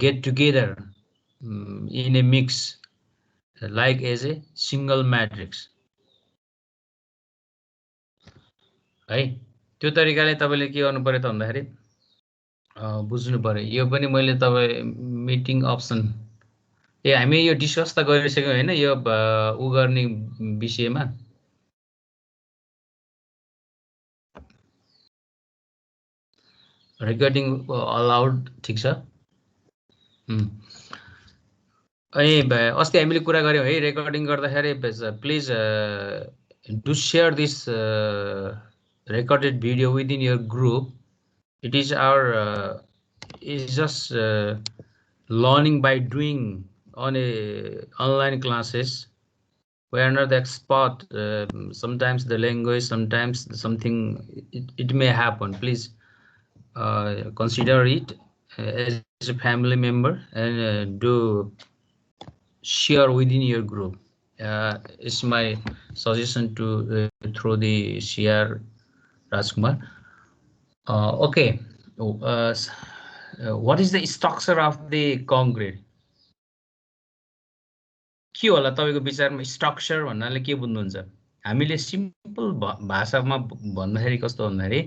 get together in a mix like as a single matrix है त्यो तरिकाले तपाईले के गर्नु पर्यो त भन्दाखेरि बुझ्नु पर्यो यो पनि मैले तपाई मिटिङ अप्सन हामी यो डिस्कस त गरिसक्यौ हैन यो उ गर्ने विषयमा रेकर्डिङ अलाउड ठीक छ अस्ति हामीले कुरा गर्यौं है रेकर्डिङ गर्दाखेरि please do share this recorded video within your group. It is our is just learning by doing on a online classes. We are not the expert. Sometimes the language, sometimes something it may happen. Please consider it as a family member and do share within your group. It's my suggestion to through the share. Rajkumar. Okay. What is the structure of the concrete? के होला तपाईको विचारमा structure भन्नाले के बुझ्नुहुन्छ हामीले simple भाषामा भन्दाखेरि कस्तो भन्दाखेरि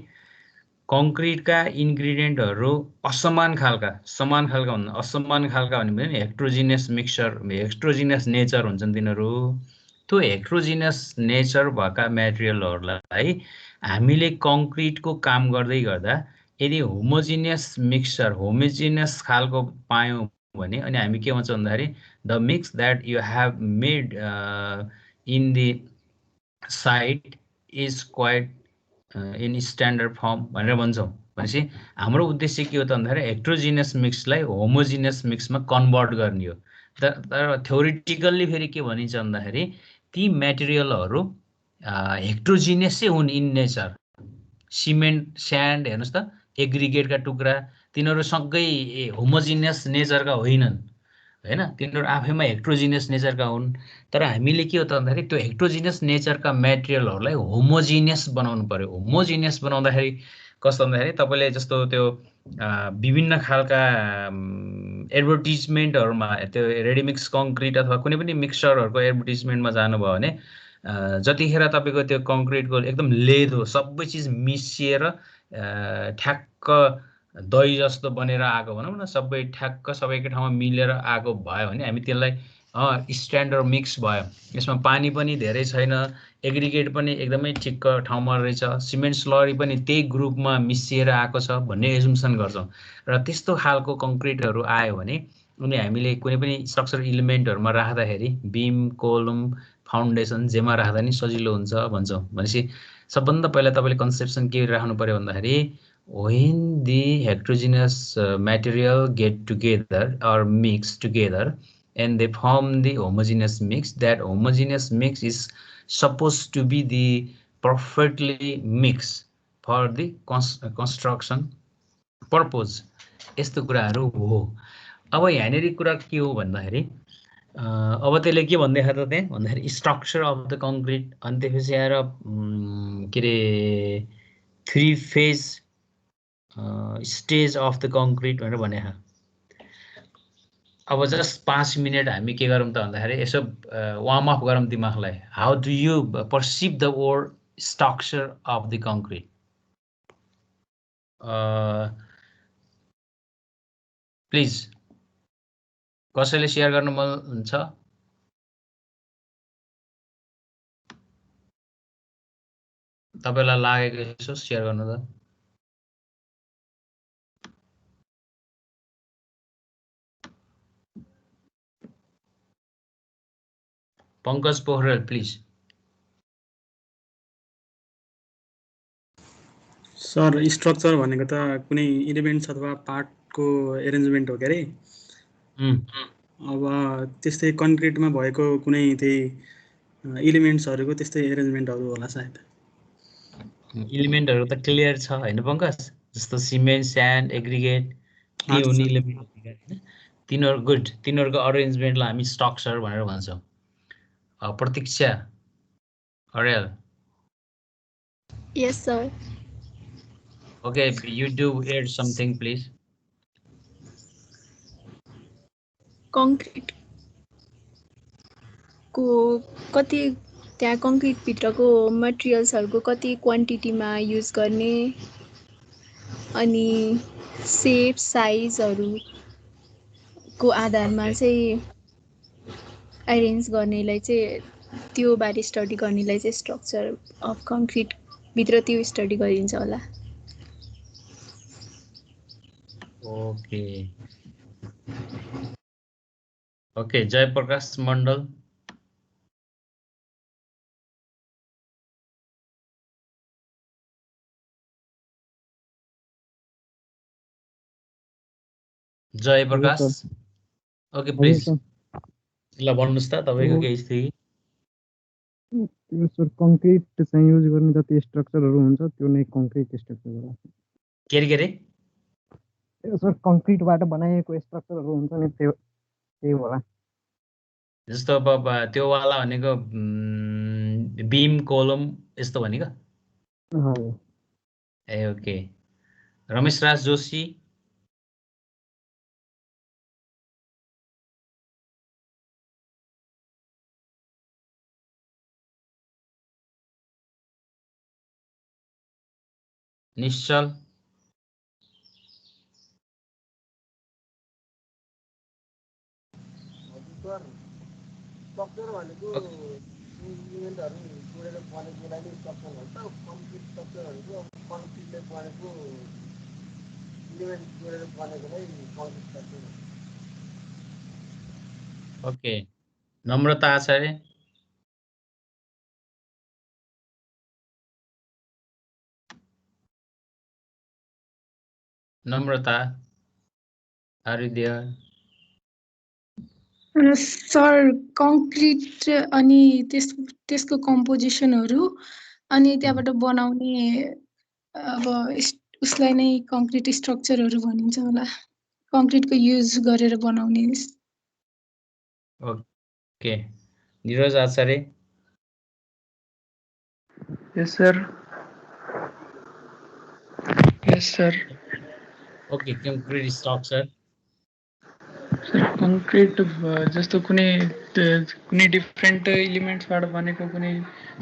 कंक्रीटका इन्ग्रेडिएन्टहरु असमान खालका समान खालका भन्दा असमान खालका भने हेट्रोजिनियस मिक्सचर हेट्रोजिनियस नेचर हुन्छन् तिनीहरु त्यो हेट्रोजिनियस नेचर भएका मटेरियलहरुलाई हामीले कंक्रीटको काम गर्दै गर्दा यदि होमोजिनियस मिक्सचर होमोजिनियस खालको पायौं भने अनि हामी के भन्छौं भन्दाखेरि the mix that you have made in the site is quite in standard form भनेर भन्छौं भनेपछि हाम्रो उद्देश्य के हो त भन्दाखेरि हेट्रोजिनियस मिक्सलाई होमोजिनियस मिक्समा कन्भर्ट गर्ने हो तर थ्योरेटिकल्ली फेरि के भनिन्छ भन्दाखेरि ती मटेरियलहरु हेट्रोजिनियस हुन् इन नेचर सिमेन्ट स्यान्ड हेर्नुस् त एग्रिगेटका टुक्रा तिनीहरु सँगै होमोजिनियस नेचरका होइनन् हैन तिनीहरु आफैमा हेट्रोजिनियस नेचरका हुन् तर हामीले के हो त भन्दाखेरि त्यो हेट्रोजिनियस नेचरका मटेरियलहरुलाई होमोजिनियस बनाउनु पर्यो होमोजिनियस बनाउँदाखेरि कस्तो भन्दाखेरि तपाईले जस्तो त्यो विभिन्न खालका एडभर्टाइजमेन्टहरुमा त्यो रेडीमिक्स कंक्रीट अथवा कुनै पनि मिक्सचरहरुको एडभर्टाइजमेन्टमा जानुभयो भने जतिखेर तपाईको त्यो कंक्रीटको एकदम लेदो सबै चीज मिसिएर ठ्याक्क दही जस्तो बनेर आको भनौं न सबै ठ्याक्क सबैको ठाउँमा मिलेर आको भयो भने हामी त्यसलाई स्ट्यान्डर्ड मिक्स भयो यसमा पानी पनि धेरै छैन एग्रिगेट पनि एकदमै ठिक्क ठाउँमा रहेछ सिमेन्ट स्लरी पनि त्यही ग्रुपमा मिसिएर आको छ भन्ने एजुम्सन गर्छौं र त्यस्तो खालको कंक्रीटहरु आयो भने उनी हामीले कुनै पनि स्ट्रक्चर एलिमेन्टहरुमा राख्दाखेरि बीम कोलम फाउन्डेसन जेमा राख्दा नि सजिलो हुन्छ भन्छौं भनेपछि सबभन्दा पहिला तपाईले कन्सेप्सन के राख्नु पर्यो भन्दाखेरि when the heterogeneous material get together or mix together and they form the homogeneous mix that homogeneous mix is supposed to be the perfectly mix for the construction purpose यस्तो कुराहरु हो अब यहाँनेरि कुरा के हो भन्दाखेरि अब त्यसले के भन्दै छ त त्यहाँ भन्दाखेरि स्ट्रक्चर अफ द कंक्रीट अनि त्यसपछि आएर के रे three phase stage of the concrete भनेर भने अब जस्ट 5 मिनेट हामी के गरौँ त भन्दाखेरि यसो वार्म अप गरौँ दिमागलाई how do you perceive the word structure of the concrete please कसैले शेयर गर्न मन हुन्छ तपाईलाई लागेको यसो शेयर गर्नु त Pankaj Pokharel please sir structure भनेको त कुनै एलिमेन्ट्स अथवा पार्टको अरेन्जमेन्ट हो गरे अब त्यस्तै कन्क्रिटमा भएको कुनै त्यही एलिमेन्ट्सहरुको त्यस्तै अरेन्जमेन्टहरु होला सायद एलिमेन्टहरु त क्लियर छ हैन पंकज जस्तो सिमेन्ट स्यान्ड एग्रिगेट के हुने एलिमेन्ट हैन तिनीहरु गुड तिनीहरुको अरेन्जमेन्टलाई हामी स्ट्रक्चर भनेर भन्छौं प्रतीक्षा aryl Yes, sir. Okay, you do add something, please. Concrete को कति त्यहाँ कङ्क्रिट भित्रको मटेरियल्सहरुको कति क्वान्टिटीमा युज गर्ने अनि शेप साइजहरुको आधारमा चाहिँ अरेन्ज गर्नेलाई चाहिँ त्यो बारे स्टडी गर्नेलाई चाहिँ स्ट्रक्चर अफ कङ्क्रिट भित्र त्यो स्टडी गरिन्छ होला। Okay okay Jayprakash Mandal Jayprakash okay please ल भन्नुस् त तपाईको के स्थिति त्यो सर कङ्क्रिट चाहिँ युज गर्ने जति स्ट्रक्चरहरु हुन्छ त्यो नै कङ्क्रिट स्ट्रक्चर हो के रे त्यो सर कङ्क्रिटबाट बनाइएको स्ट्रक्चरहरु हुन्छ नि त्यही होला जस्तो अब त्यो वाला भनेको बीम कोलम यस्तो भनेको हजुर ए ओके रमेश राज जोशी निश्चल स्ट्रक्चर भनेको इलिमेन्टहरु जोडेर बनेकोलाई नै स्ट्रक्चर भन्छ कम्प्लिट स्ट्रक्चरहरुको कन्क्रिटले बनेको इलिमेन्ट जोडेर बनेकोलाई कन्क्रिट स्ट्रक्चर भन्छ। Okay Namrata Acharya Namrata are you there sir concrete अनि त्यसको कम्पोजिसनहरु अनि त्यहाँबाट बनाउने अब उसलाई नै कङ्क्रिट स्ट्रक्चरहरु भनिन्छ होला कङ्क्रिटको युज गरेर बनाउने। Okay Niraj Acharya yes sir okay concrete structure concrete जस्तो कुनै डिफरेन्ट इलिमेन्ट्सबाट बनेको कुनै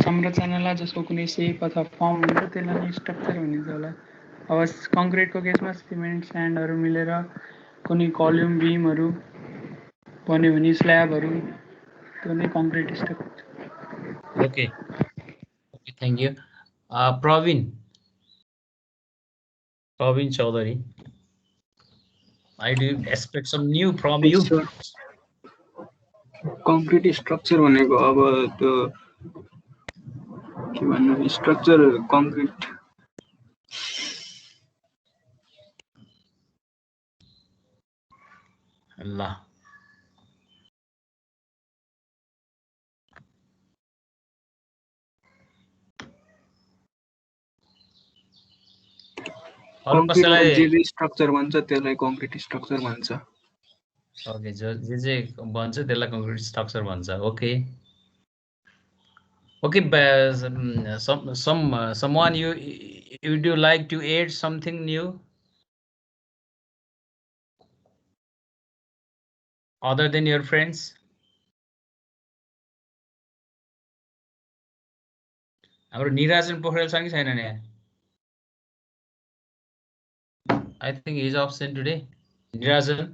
संरचनालाई जसको कुनै सेप अथवा फर्म हुन्छ त्यसलाई नै स्ट्रक्चर भनिन्छ होला। अब कङ्क्रिटको केसमा सिमेन्ट स्यान्डहरु मिलेर कुनै कलम बिमहरु बन्यो भने स्ल्याबहरु त्यो नै concrete structure. Okay thank you Prabin Chaudhary I do expect some new from you. Concrete structure भनेको अब त्यो के भन्नु स्ट्रक्चर कङ्क्रिट ल जे स्ट्रक्चर भन्छ त्यसलाई कङ्क्रिट स्ट्रक्चर भन्छ। ओके जे भन्छ त्यसलाई कङ्क्रिट स्ट्रक्चर भन्छ। Okay okay someone you would you like to add something new other than your friends? हाम्रो निराजन पोखरेल छ कि छैन नि? I think he is absent today. Nirajan.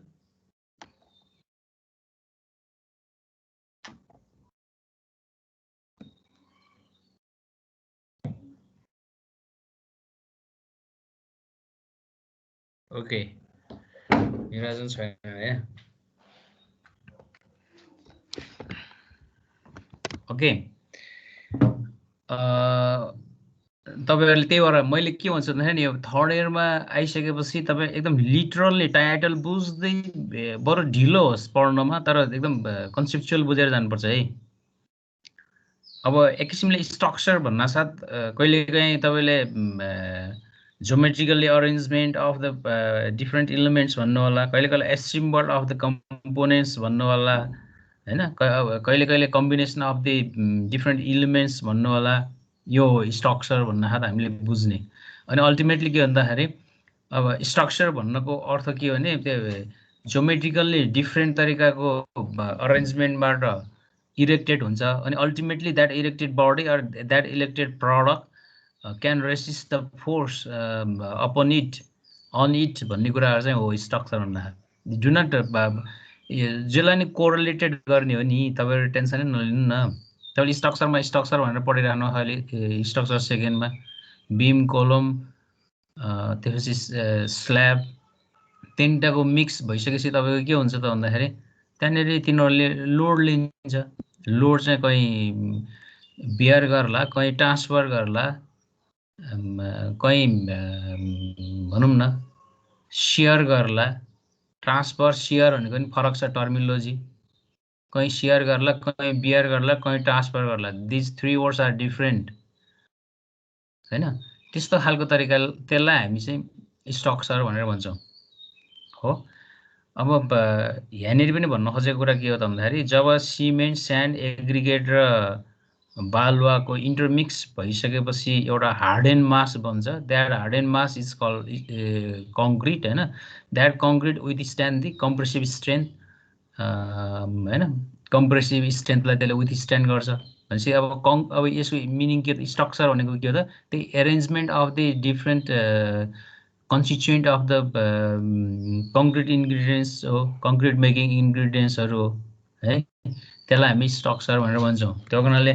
Okay. Nirajan छैन है. Okay. तपाईहरुले त्यही भएर मैले के भन्छु भन्दाखेरि नि थर्ड इयरमा आइसकेपछि तपाई एकदम लिटरली टाइटल बुझ्दै बरु ढिलो होस् पढ्नमा तर एकदम कन्सेप्चुअल बुझेर जानुपर्छ है। अब एक किसिमले स्ट्रक्चर भन्न साथ कहिलेकाहीँ तपाईले geometrically arrangement of the different elements भन्नु होला, कहिले एसेम्बल अफ द कम्पोनेन्ट्स भन्नु होला हैन, कहिले combination of the different elements भन्नु होला। यो स्ट्रक्चर भन्न खात हामीले बुझ्ने अनि अल्टिमेटली के भन्दाखेरि अब स्ट्रक्चर भन्नको अर्थ के हो भने त्यो ज्योमेट्रिकल्ली डिफ्रेन्ट तरिकाको अरेन्जमेन्टबाट इरेक्टेड हुन्छ अनि ultimately that erected body or that erected product can resist the force upon it भन्ने कुराहरू चाहिँ हो स्ट्रक्चर भन्दा डु नट जसलाई नि कोरिलेटेड गर्ने हो नि तपाईँहरू टेन्सनै नलिनु न तपाईँले स्ट्रक्चर भनेर पढिरहनु अहिले स्ट्रक्चर सेकेन्डमा बीम कोलम त्यसपछि स्ल्याब तिनटाको मिक्स भइसकेपछि तपाईँको के हुन्छ त भन्दाखेरि त्यहाँनिर तिनीहरूले लोड लिन्छ लोड चाहिँ कहीँ बियर गर्ला कहीँ ट्रान्सफर गर्ला कहीँ भनौँ न सियर गर्ला ट्रान्सफर सियर भनेको पनि फरक छ टर्मिनोलोजी कहीँ सियर गर्ला कहीँ बियर गर्ला कहीँ ट्रान्सफर गर्ला दिज 3 वर्ड्स आर डिफ्रेन्ट हैन त्यस्तो खालको तरिकाले त्यसलाई हामी चाहिँ स्ट्रक्चर भनेर भन्छौँ हो अब यहाँनिर पनि भन्न खोजेको कुरा के हो त भन्दाखेरि जब सिमेन्ट स्यान्ड एग्रिगेट र बालुवाको इन्टरमिक्स भइसकेपछि एउटा हार्डेन मास बन्छ that hardened mass is called concrete हैन that concrete withstand the compressive strength हैन कम्प्रेसिभ स्ट्रेन्थलाई त्यसले विथ स्ट्यान्ड गर्छ भनेपछि अब यसको मिनिङ के स्ट्रक्चर भनेको के हो त त्यही arrangement of the different constituent of the concrete ingredients हो कङ्क्रिट मेकिङ इन्ग्रिडियन्ट्सहरू हो है त्यसलाई हामी स्ट्रक्चर भनेर भन्छौँ त्यो कारणले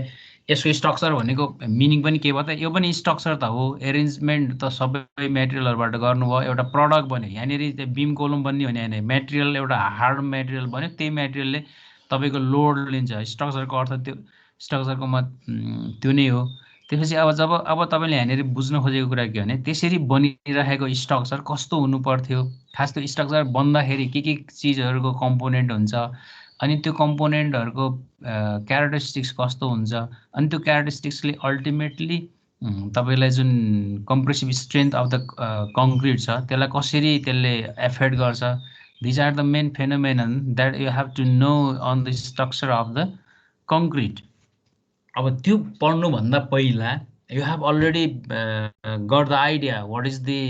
यसको स्ट्रक्चर भनेको मिनिङ पनि के भयो त यो पनि स्ट्रक्चर त हो एरेन्जमेन्ट त सबै मेटेरियलहरूबाट गर्नुभयो एउटा प्रडक्ट बन्यो यहाँनिर त्यो बिम कोलम बन्यो भने होइन मेटेरियल एउटा हार्ड मेटेरियल बन्यो त्यही मेटेरियलले तपाईँको लोड लिन्छ स्ट्रक्चरको अर्थ त्यो स्ट्रक्चरको त्यो नै हो त्यसपछि अब तपाईँले यहाँनिर बुझ्न खोजेको कुरा के भने त्यसरी बनिरहेको स्ट्रक्चर कस्तो हुनु पर्थ्यो खास त्यो स्ट्रक्चर बन्दाखेरि के चिजहरूको कम्पोनेन्ट हुन्छ अनि त्यो कम्पोनेन्टहरूको क्यारेक्टरिस्टिक्स कस्तो हुन्छ अनि त्यो क्यारेक्टरिस्टिक्सले अल्टिमेटली तपाईँलाई जुन compressive strength of the concrete छ त्यसलाई कसरी त्यसले एफेक्ट गर्छ these are the main phenomenon that you have to know on the structure of the concrete अब त्यो पढ्नुभन्दा पहिला you have already got the idea what is the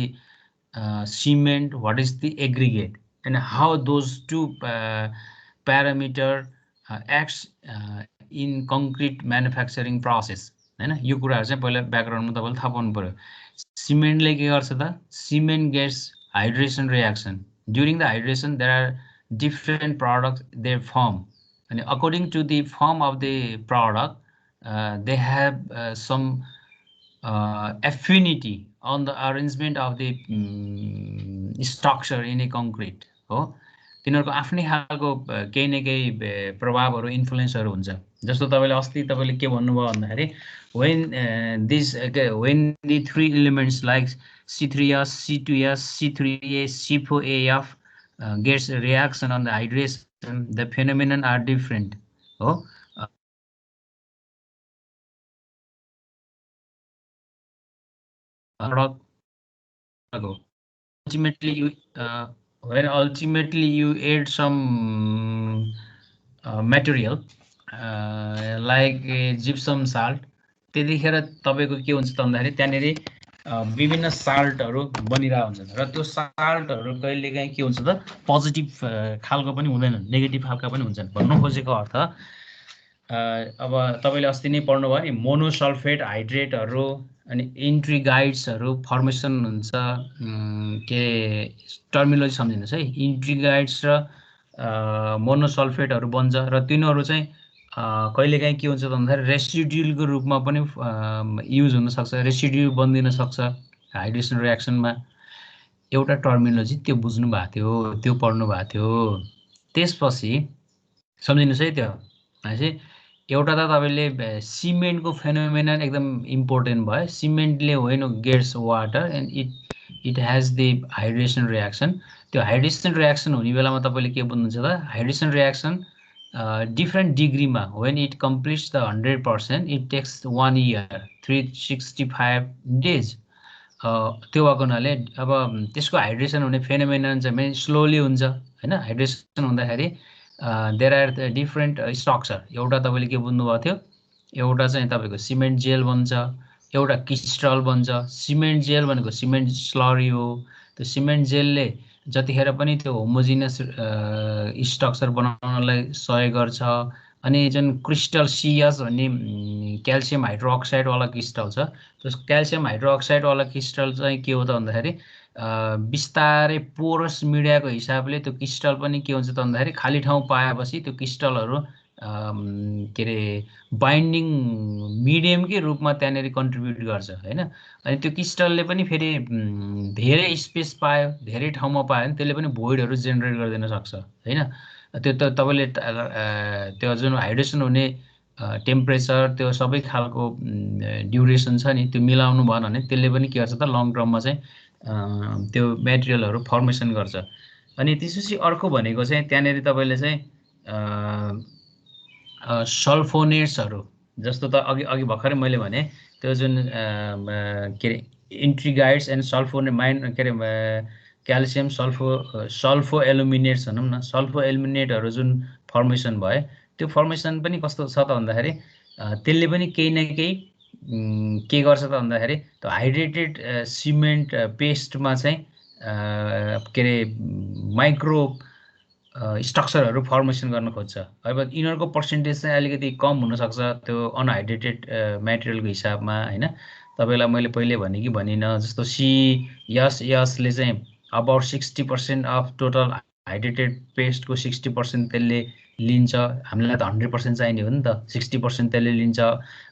cement what is the aggregate and how those two parameter acts in concrete manufacturing process हैन यो कुराहरु चाहिँ पहिला ब्याकग्राउन्डमा तपाईले थाहा पाउनु पर्यो सिमेन्टले के गर्छ त cement gets hydration reaction during the hydration there are different products they form अनि according to the form of the product they have some affinity on the arrangement of the structure in a concrete हो तिनीहरुको आफ्नै खालको केही न केही प्रभावहरु इन्फ्लुएन्सहरु हुन्छ जस्तो तपाईले अस्ति तपाईले के भन्नुभयो भन्दाखेरि when the 3 elements like C3S C2S C3A C4AF gets a reaction on the hydration the phenomenon are different हो ultimately you add some material like gypsum salt त्यतिखेर तपाईको के हुन्छ त भन्दाखेरि त्यहाँनेरि विभिन्न साल्टहरु बनिरा हुन्छ र त्यो साल्टहरु कहिलेकाहीँ के हुन्छ त पोजिटिभ खालको पनि हुँदैन नेगेटिभ खालका पनि हुन्छन् भन्नु खोजेको अर्थ अब तपाईले अस्ति नै पढ्नु भयो नि मोनोसल्फेट हाइड्रेटहरु अनि इन्ट्रिगाइड्सहरु फर्मेसन हुन्छ के टर्मिनोलोजी सम्झिनुस् है इन्ट्रिगाइड्स र मोनोसल्फेटहरु बन्छ र तिनीहरु चाहिँ कहिलेकाहीँ के हुन्छ त भन्दाखेरि रेसिड्युलको रूपमा पनि युज हुन सक्छ रेसिड्यु बन्दिन सक्छ हाइड्रेसन रिएक्सनमा एउटा टर्मिनोलोजी त्यो बुझ्नु भएको थियो त्यो पढ्नु भएको थियो त्यसपछि सम्झिनुस् है त्यो हैन एउटा त तपाईले सिमेन्टको फेनोमेनन एकदम इम्पोर्टेन्ट भयो सिमेन्टले होइन gets water and it has the hydration reaction त्यो हाइड्रेसन रिएक्सन हुने बेलामा तपाईले के बुझ्नुहुन्छ त हाइड्रेसन रिएक्सन डिफरेन्ट डिग्रीमा when it completes the 100% it takes 1 year 365 days त्यो भएको हुनाले अब त्यसको हाइड्रेसन हुने फेनोमेनन चाहिँ स्लोली हुन्छ हैन हाइड्रेसन हुँदाखेरि देयर आर डिफरेन्ट स्ट्रक्चर एउटा तपाईले के बुझ्नु भएको थियो एउटा चाहिँ तपाईको सिमेन्ट जेल बन्छ एउटा क्रिस्टल बन्छ सिमेन्ट जेल भनेको सिमेन्ट स्लरी हो त्यो सिमेन्ट जेलले जतिखेर पनि त्यो होमोजिनियस स्ट्रक्चर बनाउनलाई सहयोग गर्छ। अनि जुन क्रिस्टल सिएस भन्ने क्याल्सियम हाइड्रोक्साइडवाला क्रिस्टल छ, त्यो क्याल्सियम हाइड्रोक्साइडवाला क्रिस्टल चाहिँ के हो त भन्दाखेरि बिस्तारै पोरस मिडियाको हिसाबले त्यो क्रिस्टल पनि के हुन्छ त भन्दाखेरि खाली ठाउँ पाएपछि त्यो क्रिस्टलहरू के अरे बाइन्डिङ मिडियमकै रूपमा त्यहाँनिर कन्ट्रिब्युट गर्छ होइन। अनि त्यो क्रिस्टलले पनि फेरि धेरै स्पेस पायो, धेरै ठाउँमा पायो भने त्यसले पनि भोइडहरू जेनेरेट गरिदिन सक्छ होइन। त्यो त तपाईँले त्यो जुन हाइड्रेसन हुने टेम्परेचर त्यो सबै खालको ड्युरेसन छ नि त्यो मिलाउनु भएन भने त्यसले पनि के गर्छ त लङ टर्ममा चाहिँ त्यो मेटेरियलहरू फर्मेसन गर्छ। अनि त्यसपछि अर्को भनेको चाहिँ त्यहाँनिर तपाईँले चाहिँ सल्फोनेट्सहरू जस्तो त अघि भर्खरै मैले भने त्यो जुन के अरे इन्ट्रिगाइड्स एन्ड सल्फोने के अरे क्याल्सियम सल्फो एलुमिनेट्स भनौँ न, सल्फो एलुमिनेटहरू जुन फर्मेसन भयो त्यो फर्मेसन पनि कस्तो छ त भन्दाखेरि त्यसले पनि केही न केही के गर्छ त भन्दाखेरि त्यो हाइड्रेटेड सिमेन्ट पेस्टमा चाहिँ के अरे माइक्रो स्ट्रक्चरहरू फर्मेसन गर्न खोज्छ। अब यिनीहरूको पर्सेन्टेज चाहिँ अलिकति कम हुनसक्छ त्यो अनहाइड्रेटेड मेटेरियलको हिसाबमा होइन। तपाईँलाई मैले पहिले भने कि भनिनँ जस्तो सिएसले चाहिँ अबाउट 60% अफ टोटल हाइड्रेटेड पेस्टको 60% त्यसले लिन्छ। हामीलाई त 100% चाहिने हो नि त, 60% त्यसले लिन्छ।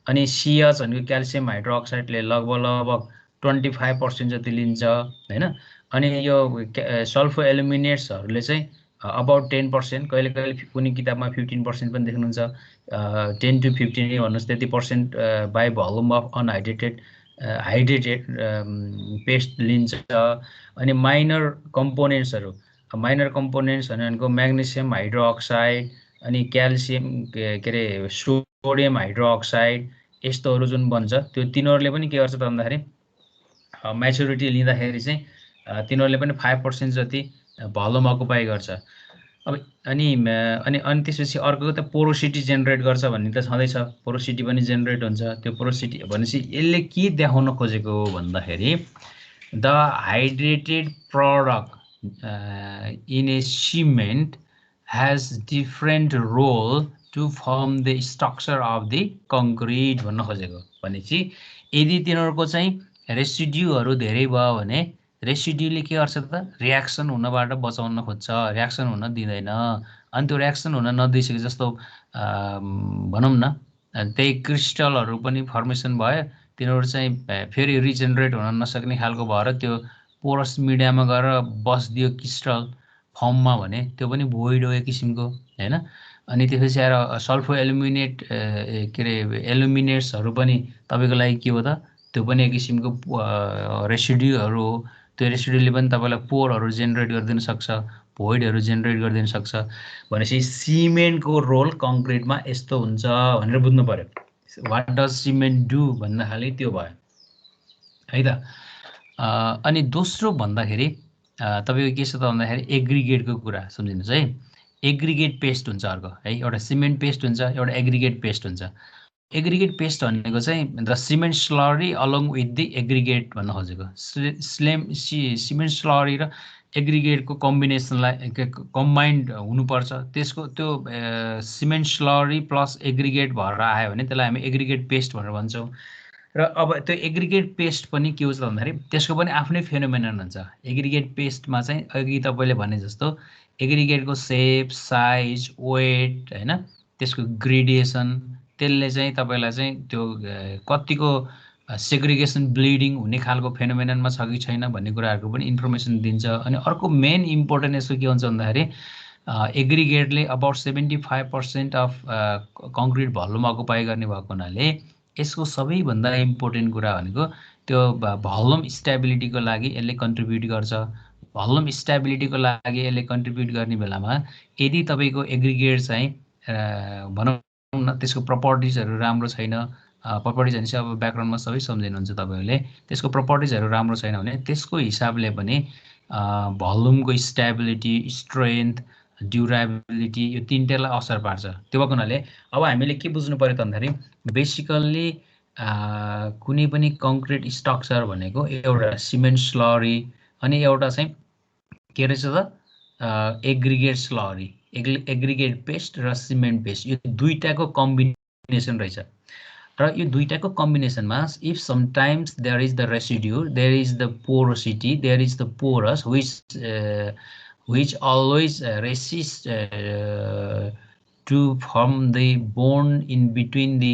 अनि सिएस भनेको क्याल्सियम हाइड्रोक्साइडले लगभग 25% जति लिन्छ होइन। अनि यो सल्फो एलुमिनेट्सहरूले चाहिँ अबाउट 10%, कहिले कहिले कुनै किताबमा 15% पनि देख्नुहुन्छ, 10 to 15 भन्नुहोस् त्यति percent by volume of unhydrated hydrated paste लिन्छ। अनि माइनर कम्पोनेन्ट्सहरू भनेको म्याग्नेसियम हाइड्रोक्साइड अनि क्याल्सियम के अरे सोडियम हाइड्रोक्साइड यस्तोहरू जुन बन्छ त्यो तिनीहरूले पनि के गर्छ त भन्दाखेरि म्याच्युरिटी लिँदाखेरि चाहिँ तिनीहरूले पनि 5% जति भोल्युम अकुपाई गर्छ। अब अनि त्यसपछि अर्को त पोरोसिटी जेनेरेट गर्छ भन्ने त छँदैछ, पोरोसिटी पनि जेनेरेट हुन्छ। त्यो पोरोसिटी भनेपछि यसले के देखाउन खोजेको हो भन्दाखेरि the hydrated product in A cement has different role to form the structure of the concrete भन्न खोजेको। भनेपछि यदि तिनीहरूको चाहिँ रेसिड्युहरू धेरै भयो भने रेसिड्युले के गर्छ त रियाक्सन हुनबाट बचाउन खोज्छ, रियाक्सन हुन दिँदैन। अनि त्यो रियाक्सन हुन नदिइसके जस्तो भनौँ न त्यही क्रिस्टलहरू पनि फर्मेसन भयो, तिनीहरू चाहिँ फेरि रिजेनेरेट हुन नसक्ने खालको भएर त्यो पोरस मिडियामा गएर बस्दियो क्रिस्टल फर्ममा भने त्यो पनि भोइड हो एक किसिमको होइन। अनि त्यसपछि आएर सल्फो एलुमिनेट के अरे एलुमिनेट्सहरू पनि तपाईँको लागि के हो त त्यो पनि एक किसिमको रेसिड्युहरू हो। त्यो रेसिड्युले पनि तपाईँलाई पोरहरू जेनेरेट गरिदिन सक्छ, भोइडहरू जेनेरेट गरिदिन सक्छ। भनेपछि सिमेन्टको रोल कङ्क्रिटमा यस्तो हुन्छ भनेर बुझ्नु पर्यो। वाट डज सिमेन्ट डु भन्दाखेरि त्यो भयो है त। अनि दोस्रो भन्दाखेरि तपाईँको के छ त भन्दाखेरि एग्रिगेटको कुरा सम्झिनुहोस् है। एग्रिगेट पेस्ट हुन्छ अर्को है, एउटा सिमेन्ट पेस्ट हुन्छ, एउटा एग्रिगेट पेस्ट हुन्छ। एग्रिगेट पेस्ट भनेको चाहिँ the cement slurry along with the aggregate भन्न खोजेको। सिमेन्ट स्लरी र एग्रिगेटको कम्बिनेसनलाई कम्बाइन्ड हुनुपर्छ। त्यसको त्यो सिमेन्ट स्लरी प्लस एग्रिगेट भएर आयो भने त्यसलाई हामी एग्रिगेट पेस्ट भनेर भन्छौँ। र अब त्यो एग्रिगेट पेस्ट पनि के हो त भन्दाखेरि त्यसको पनि आफ्नै फेनोमेनन हुन्छ। एग्रिगेट पेस्टमा चाहिँ अघि तपाईँले भने जस्तो एग्रिगेटको सेप, साइज, वेट होइन, त्यसको ग्रेडिएसन, त्यसले चाहिँ तपाईँलाई चाहिँ त्यो कतिको सेग्रिगेसन ब्लिडिङ हुने खालको फेनोमेननमा छ कि छैन भन्ने कुराहरूको पनि इन्फर्मेसन दिन्छ। अनि अर्को मेन इम्पोर्टेन्ट यसको के हुन्छ भन्दाखेरि एग्रिगेटले about 75% of concrete volume occupy गर्ने भएको हुनाले यसको सबैभन्दा इम्पोर्टेन्ट कुरा भनेको त्यो भोल्युम स्टेबिलिटीको लागि यसले कन्ट्रिब्युट गर्छ। भोल्युम स्टेबिलिटीको लागि यसले कन्ट्रिब्युट गर्ने बेलामा यदि तपाईँको एग्रिगेट चाहिँ भनौँ न त्यसको प्रपर्टिजहरू राम्रो छैन, प्रपर्टिज भनेपछि अब ब्याकग्राउन्डमा सबै सम्झिनुहुन्छ तपाईँहरूले, त्यसको प्रपर्टिजहरू राम्रो छैन भने त्यसको हिसाबले पनि भोल्युमको स्टेबिलिटी, स्ट्रेन्थ, ड्युरेबिलिटी यो तिनटैलाई असर पार्छ। त्यो भएको हुनाले अब हामीले के बुझ्नु पर्यो त भन्दाखेरि बेसिकल्ली कुनै पनि कङ्क्रिट स्ट्रक्चर भनेको एउटा सिमेन्ट स्लरी अनि एउटा चाहिँ के रहेछ त एग्रिगेट स्लरी, एग्रिगेट पेस्ट र सिमेन्ट पेस्ट, यो दुईटाको कम्बिनेसन रहेछ। र यो दुईटाको कम्बिनेसनमा if sometimes there is the residue, there is the porosity, there is the porous which always resists to form the bond in between the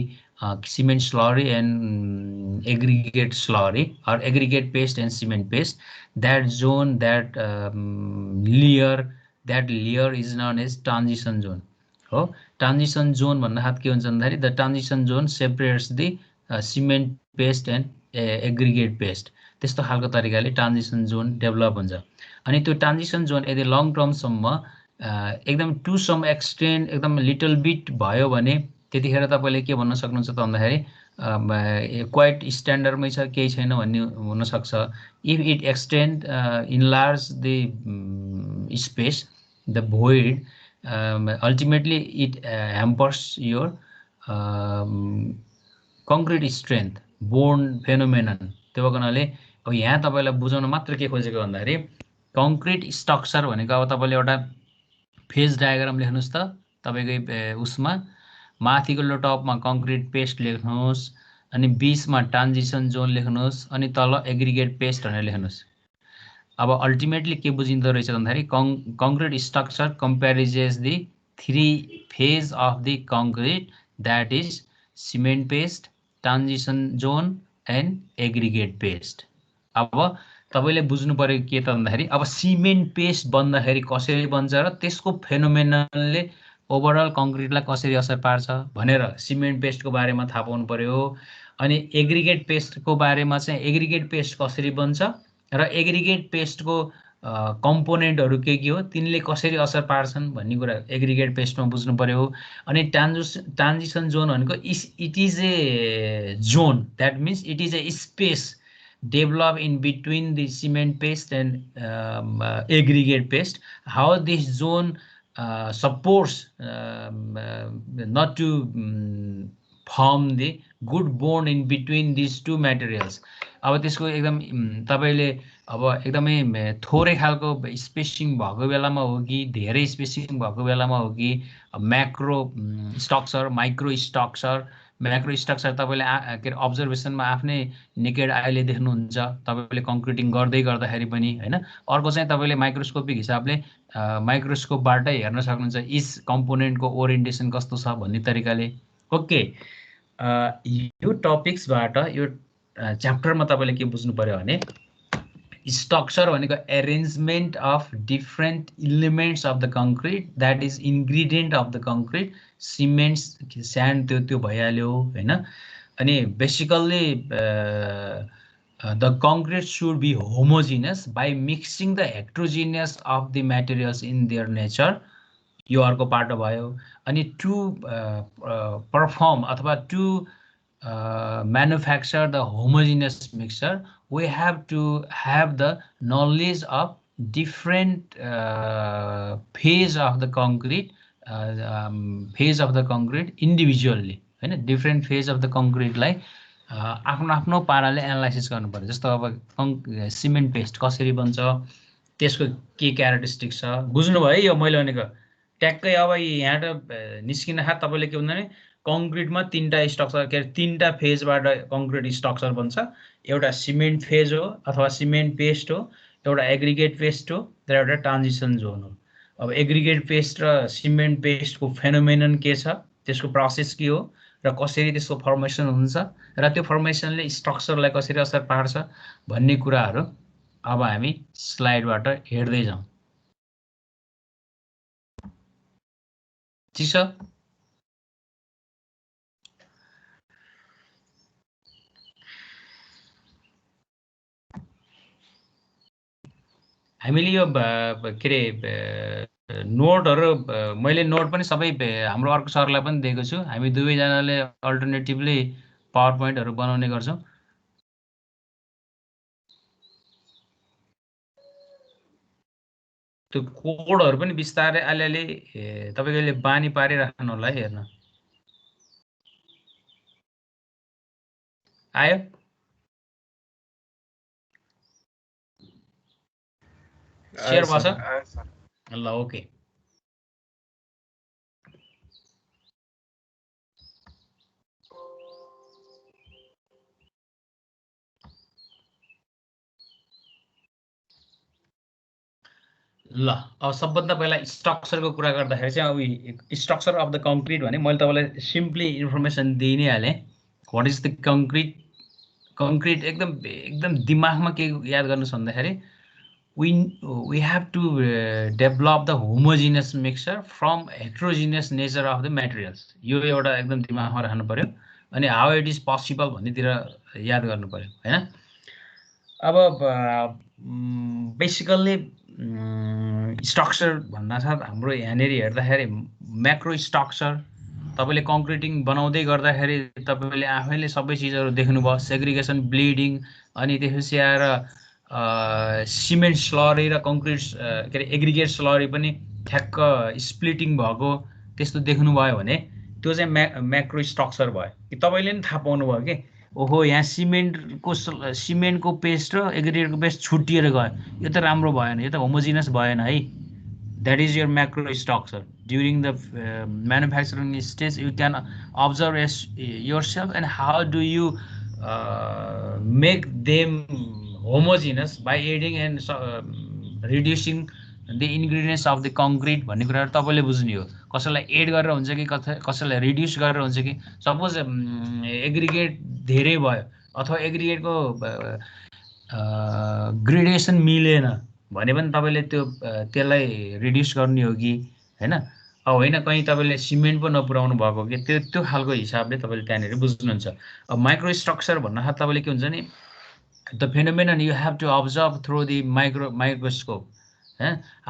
cement slurry and aggregate slurry or aggregate paste and cement paste, that zone, that layer is known as transition zone. हो, transition zone भन्दाखेरि के हुन्छ भन्दाखेरि the transition John separates the cement paste and aggregate paste, त्यस्तो खालको तरिकाले transition John develop हुन्छ। अनि त्यो ट्रान्जिसन जोन यदि लङ टर्मसम्म एकदम टु सम एक्सटेन्ट एकदम लिटल बिट भयो भने त्यतिखेर तपाईँले के भन्न सक्नुहुन्छ त भन्दाखेरि क्वाइट स्ट्यान्डर्डमै छ, केही छैन भन्ने हुनसक्छ। If it extend enlarge the space, the void, ultimately it hampers your concrete strength, bond phenomenon। त्यो कारणले अब यहाँ तपाईलाई बुझाउन मात्र के खोजेको भन्दाखेरि कङ्क्रिट स्ट्रक्चर भनेको अब तपाईँले एउटा फेज डायग्राम लेख्नुहोस् त तपाईँकै उसमा, माथिको टपमा कङ्क्रिट पेस्ट लेख्नुहोस्, अनि बीचमा ट्रान्जिसन जोन लेख्नुहोस्, अनि तल एग्रिगेट पेस्ट भनेर लेख्नुहोस्। अब अल्टिमेटली के बुझिँदो रहेछ भन्दाखेरि concrete structure comprises the 3 phase of the concrete, that is cement paste, transition zone and aggregate paste. अब तपाईँले बुझ्नु पर्यो के त भन्दाखेरि अब सिमेन्ट पेस्ट बन्दाखेरि कसरी बन्छ र त्यसको फेनोमेननले ओभरअल कङ्क्रिटलाई कसरी असर पार्छ भनेर सिमेन्ट पेस्टको बारेमा थाहा पाउनु पर्यो। अनि एग्रिगेट पेस्टको बारेमा चाहिँ एग्रिगेट पेस्ट कसरी बन्छ र एग्रिगेट पेस्टको कम्पोनेन्टहरू के हो, तिनले कसरी असर पार्छन् भन्ने कुरा एग्रिगेट पेस्टमा बुझ्नु पर्यो। अनि ट्रान्जिसन जोन भनेको it is a John, that means it is a space develop in between the cement paste and aggregate paste. How this zone supports not to form the good bond in between these two materials। अब त्यसको एकदम तपाईले अब एकदमै थोरै खालको spacing भएको बेलामा हो कि धेरै स्पेसिङ भएको बेलामा हो कि macro structure, micro structure, macro structure तपाईँले के अरे अब्जर्भेसनमा आफ्नै नेकेड आइले देख्नुहुन्छ तपाईँले कङ्क्रिटिङ गर्दै गर्दाखेरि पनि हैन। अर्को चाहिँ तपाईँले माइक्रोस्कोपिक हिसाबले माइक्रोस्कोपबाट हेर्न सक्नुहुन्छ इच कम्पोनेन्टको ओरिएन्टेसन कस्तो छ भन्ने तरिकाले। ओके, यो टपिक्सबाट यो च्याप्टरमा तपाईँले के बुझ्नु पर्यो भने स्ट्रक्चर भनेको arrangement of different elements of the concrete, that is ingredient of the concrete, cements, sand त्यो भइहाल्यो हैन। अनि basically the concrete should be homogeneous by mixing the heterogeneous of the materials in their nature, यो अर्को पाटो भयो। अनि to perform अथवा to manufacture the homogeneous mixture, we have to have the knowledge of different phase of the concrete, individually हैन। Different phase of the कङ्क्रिटलाई आफ्नो आफ्नो पाराले एनालाइसिस गर्नु पर्यो। जस्तो अब सिमेन्ट पेस्ट कसरी बन्छ, त्यसको के क्यारेक्टरिस्टिक्स छ, बुझ्नुभयो है यो मैले भनेको ट्याक्कै। अब यहाँ निस्किन खात तपाईँले के भन्दा कङ्क्रिटमा तीनटा स्ट्रक्चर, के अरे तीनटा फेजबाट कङ्क्रिट स्ट्रक्चर बन्छ। एउटा सिमेन्ट फेज हो अथवा सिमेन्ट पेस्ट हो, एउटा एग्रिगेट पेस्ट हो र एउटा ट्रान्जिसन जोन हो। अब एग्रिगेट पेस्ट र सिमेन्ट पेस्टको फेनोमेनन के छ, त्यसको प्रोसेस के हो र कसरी त्यसको फर्मेसन हुन्छ र त्यो फर्मेसनले स्ट्रक्चरलाई कसरी असर पार्छ भन्ने कुराहरू अब हामी स्लाइडबाट हेर्दै जाउँ। ठिक छ। हामीले यो के अरे नोटहरू मैले नोट पनि सबै हाम्रो अर्को सरलाई पनि दिएको छु। हामी दुवैजनाले अल्टरनेटिभली पावर पोइन्टहरू बनाउने गर्छौँ। त्यो कोडहरू पनि बिस्तारै अलिअलि तपाईँले बानी पारिराख्नु होला है। हेर्नु आयो? सेयर भएको छ ल ओके ल अब सबभन्दा पहिला स्ट्रक्चरको कुरा गर्दाखेरि चाहिँ अब स्ट्रक्चर अफ द कङ्क्रिट भने मैले तपाईँलाई सिम्पली इन्फर्मेसन दिइ नै हालेँ व्हाट इज द कङ्क्रिट एकदम दिमागमा के याद गर्नुहोस् भन्दाखेरि we have to develop the homogeneous mixture from heterogeneous nature of the materials यो एउटा एकदम दिमागमा राख्नु पर्यो अनि how it is possible भन्नेतिर याद गर्नु पर्यो हैन अब बेसिकली स्ट्रक्चर भन्नासाथ हाम्रो यहाँनिर हेर्दाखेरि म्याक्रो स्ट्रक्चर तपाईले कङ्क्रिटिङ बनाउँदै गर्दाखेरि तपाईले आफैले सबै चीजहरु देख्नुभयो सेग्रिगेसन ब्लिडिङ अनि त्यसपछि आएर सिमेन्ट स्लरी र कङ्क्रिट के अरे एग्रिगेट स्लरी पनि ठ्याक्क स्प्लिटिङ भएको त्यस्तो देख्नुभयो भने त्यो चाहिँ म्याक्रो स्ट्रक्चर भयो कि तपाईले नि थाहा पाउनुभयो कि ओहो यहाँ सिमेन्टको पेस्ट र एग्रिगेटको पेस्ट छुट्टिएर गयो यो त राम्रो भएन यो त होमोजिनस भएन है that is your macro structure during the manufacturing stage you can observe yourself and how do you make them homogeneous by adding and reducing the ingredients of the concrete भन्ने कुरा तपाईले बुझ्नु हो कसैलाई एड गरेर हुन्छ कि कसैलाई रिड्युस गरेर हुन्छ कि सपोज एग्रिगेट धेरै भयो अथवा एग्रिगेटको ग्रेडेसन मिलेन भने पनि तपाईले त्यसलाई रिड्युस गर्ने हो कि हैन अब होइन कहीं तपाईले सिमेन्ट पो नपुराउनु भएको कि त्यो खालको हिसाबले तपाईले त्यहाँनेर बुझ्नुहुन्छ अब माइक्रो स्ट्रक्चर भन्नाले तपाईले के हुन्छ नि the phenomenon you have to observe through the microscope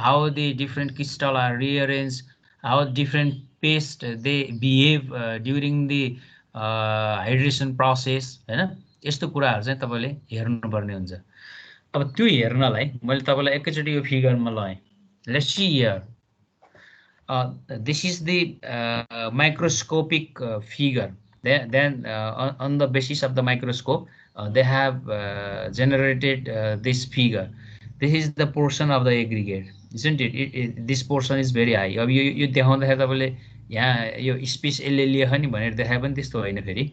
how the different crystal are rearranged how different paste they behave during the hydration process हैन यस्तो कुराहरु चाहिँ तपाईले हेर्नु पर्ने हुन्छ अब त्यो हेर्नलाई मैले तपाईलाई एकैचोटी यो फिगरमा लगाएँ let's see here this is the microscopic figure then on the basis of the microscope they have generated this figure this is the portion of the aggregate isn't it this portion is very high अब यो देखाउँदाखेरि तपाईले यहाँ यो space यसले लेख नि भनेर देखाए पनि त्यस्तो होइन फेरि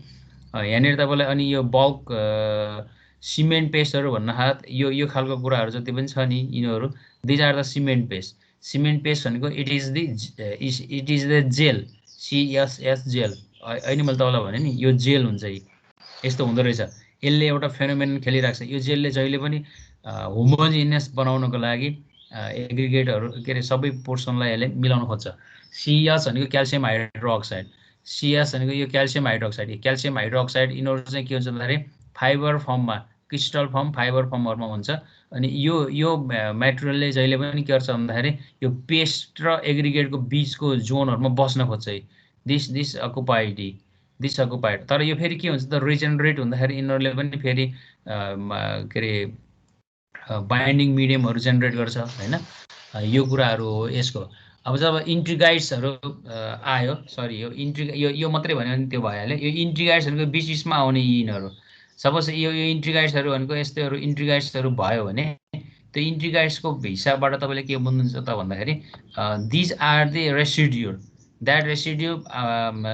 यहाँनेर तपाईलाई अनि यो बल्क सिमेन्ट पेस्टहरु भन्न हात यो खालको कुराहरु जति पनि छ नि यिनीहरु these are the cement paste भनेको it is the gel CSS gel अहिले मैले तपाईलाई भने नि यो जेल हुन्छ यस्तो हुँदो रहेछ यसले एउटा फेनोमेनन खेलिराख्छ यो जेलले जहिले पनि होमोजिनियस बनाउनको लागि एग्रिगेटहरु के रे सबै पोर्सनलाई यसले मिलाउन खोज्छ CS भनेको क्याल्सियम हाइड्रोक्साइड CS भनेको यो क्याल्सियम हाइड्रोक्साइड यिनीहरु चाहिँ के हुन्छ भन्दाखेरि फाइबर फर्ममा क्रिस्टल फर्म फाइबर फर्महरुमा हुन्छ अनि यो मटेरियलले जहिले पनि के गर्छ भन्दाखेरि यो पेस्ट र एग्रिगेटको बीचको जोनहरुमा बस्न खोज्छ दिस अकुपाइड तर यो फेरि के हुन्छ त रिजेनरेट हुँदाखेरि यिनीहरुले पनि फेरि के रे बाइन्डिङ मिडियमहरु जेनेरेट गर्छ हैन यो कुराहरु हो यसको अब जब इन्ट्रिगाइड्सहरु आयो सरी यो मात्रै भन्यो भने त्यो भइहाल्यो यो इन्ट्रिगाइड्सहरुको बीचमा आउने यिनीहरु सपोज यो इन्ट्रिगाइड्सहरु भनेको यस्तोहरु इन्ट्रिगाइड्सहरु भयो भने त्यो इन्ट्रिगाइड्सको हिसाबबाट तपाईले के बुझ्नुहुन्छ त भन्दाखेरि this are the residue that residue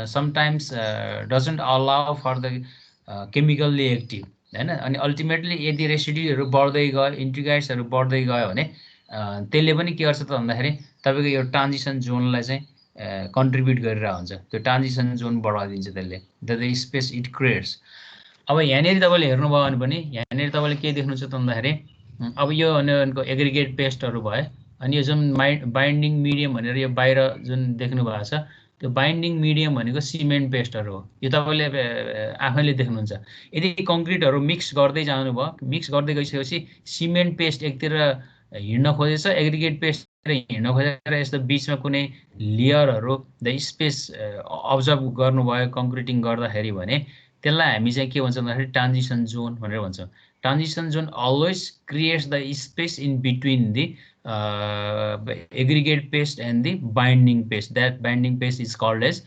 sometimes doesn't allow for the chemically active हैन अनि अल्टिमेटली यदि रेसिड्यूहरु बढ्दै गयो इन्ट्रिगाइड्सहरु बढ्दै गयो भने त्यसले पनि के गर्छ त भन्दाखेरि तपाईको यो ट्रान्जिसन जोनलाई चाहिँ कन्ट्रिब्युट गरिरा हुन्छ त्यो ट्रान्जिसन जोन बढाइदिन्छ त्यसले द स्पेस इट क्रिएट्स अब यहाँनेरि तपाईले हेर्नुभयो भने पनि यहाँनेरि तपाईले के देख्नुहुन्छ त भन्दाखेरि अब यो भनेको एग्रिगेट पेस्टहरु भयो अनि यो जुन बाइन्डिङ मिडियम भनेर यो बाहिर जुन देख्नु भएको छ त्यो बाइन्डिङ मिडियम भनेको सिमेन्ट पेस्टहरु हो यो तपाईले आफैले देख्नुहुन्छ यदि कङ्क्रिटहरु मिक्स गर्दै जानु भयो मिक्स गर्दै गइसकेपछि सिमेन्ट पेस्ट एकतिर हिड्न खोजेछ एग्रिगेट पेस्ट हिड्न खोजेर यस्तो बीचमा कुनै लेयरहरु द स्पेस अब्जर्भ गर्नुभयो कङ्क्रिटिङ गर्दाखेरि भने त्यसलाई हामी चाहिँ के भन्छौँ भन्दाखेरि ट्रान्जिसन जोन भनेर भन्छौँ transition John always creates the space in between the aggregate paste and the binding paste that binding paste is called as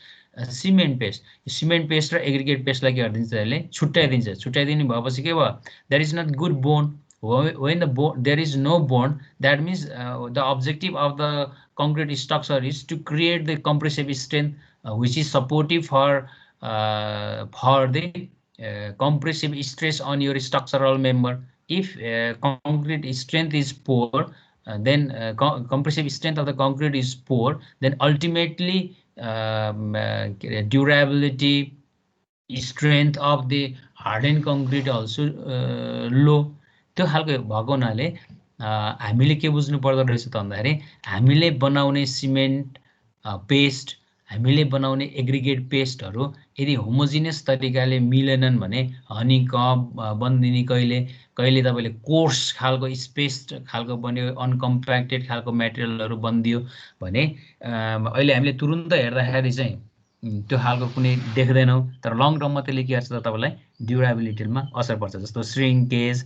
cement paste र aggregate paste लाई के गर्दिन्छ त्यसले छुट्याइदिन्छ छुट्याइदिनु भएपछि के भयो that is not good bond when there is no bond, that means the objective of the concrete structure is to create the compressive strength which is supportive for the compressive stress on your structural member. If concrete strength is poor, then compressive strength of the concrete is poor, then ultimately durability, strength of the hardened concrete also low. त्यो खालको भएको हुनाले हामीले के बुझ्नु पर्दो रहेछ त भन्दाखेरि हामीले बनाउने सिमेन्ट पेस्ट, हामीले बनाउने एग्रिगेट पेस्टहरू यदि होमोजिनियस तरिकाले मिलेनन् भने हनीकम्ब बन्दिनी, कहिले कहिले तपाईँले कोर्स खालको स्पेस्ड खालको बन्यो, अनकम्प्याक्टेड खालको मेटेरियलहरू बनिदियो भने अहिले हामीले तुरुन्त हेर्दाखेरि चाहिँ त्यो खालको कुनै देख्दैनौँ, तर लङ टर्ममा त्यसले के गर्छ त तपाईँलाई ड्युराबिलिटीमा असर पर्छ। जस्तो श्रिङ्केज,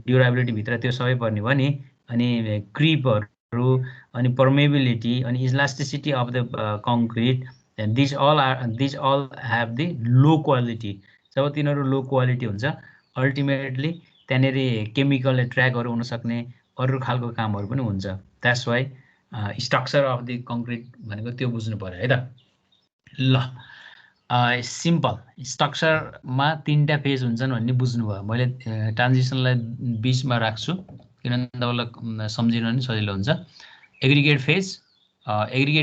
ड्युराबिलिटीभित्र त्यो सबै पर्ने भयो नि, अनि क्रिपहरू, अनि पर्मेबिलिटी, अनि elasticity of the concrete, these all have the low quality. जब तिनीहरू लो क्वालिटी हुन्छ अल्टिमेटली त्यहाँनिर केमिकल ट्र्याकहरू हुनसक्ने अरू खालको कामहरू पनि हुन्छ। That's why structure of the concrete भनेको त्यो बुझ्नु पऱ्यो है त। ल सिम्पल स्ट्रक्चरमा 3टा फेज हुन्छन् भन्ने बुझ्नुभयो। मैले ट्रान्जिसनलाई बिचमा राख्छु किनभने तपाईँलाई सम्झिन पनि सजिलो हुन्छ। एग्रिगेट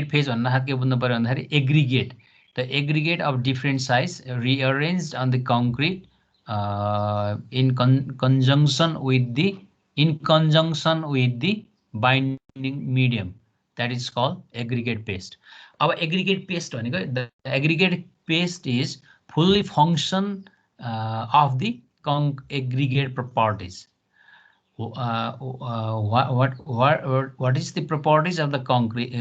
फेज भन्दा के बुझ्नु पर्यो भन्दाखेरि aggregate, the aggregate of different size rearranged on the concrete in conjunction with the binding medium, that is called aggregate paste. अब एग्रिगेट पेस्ट भनेको the aggregate paste is fully function of the aggregate properties. What is the properties of the concrete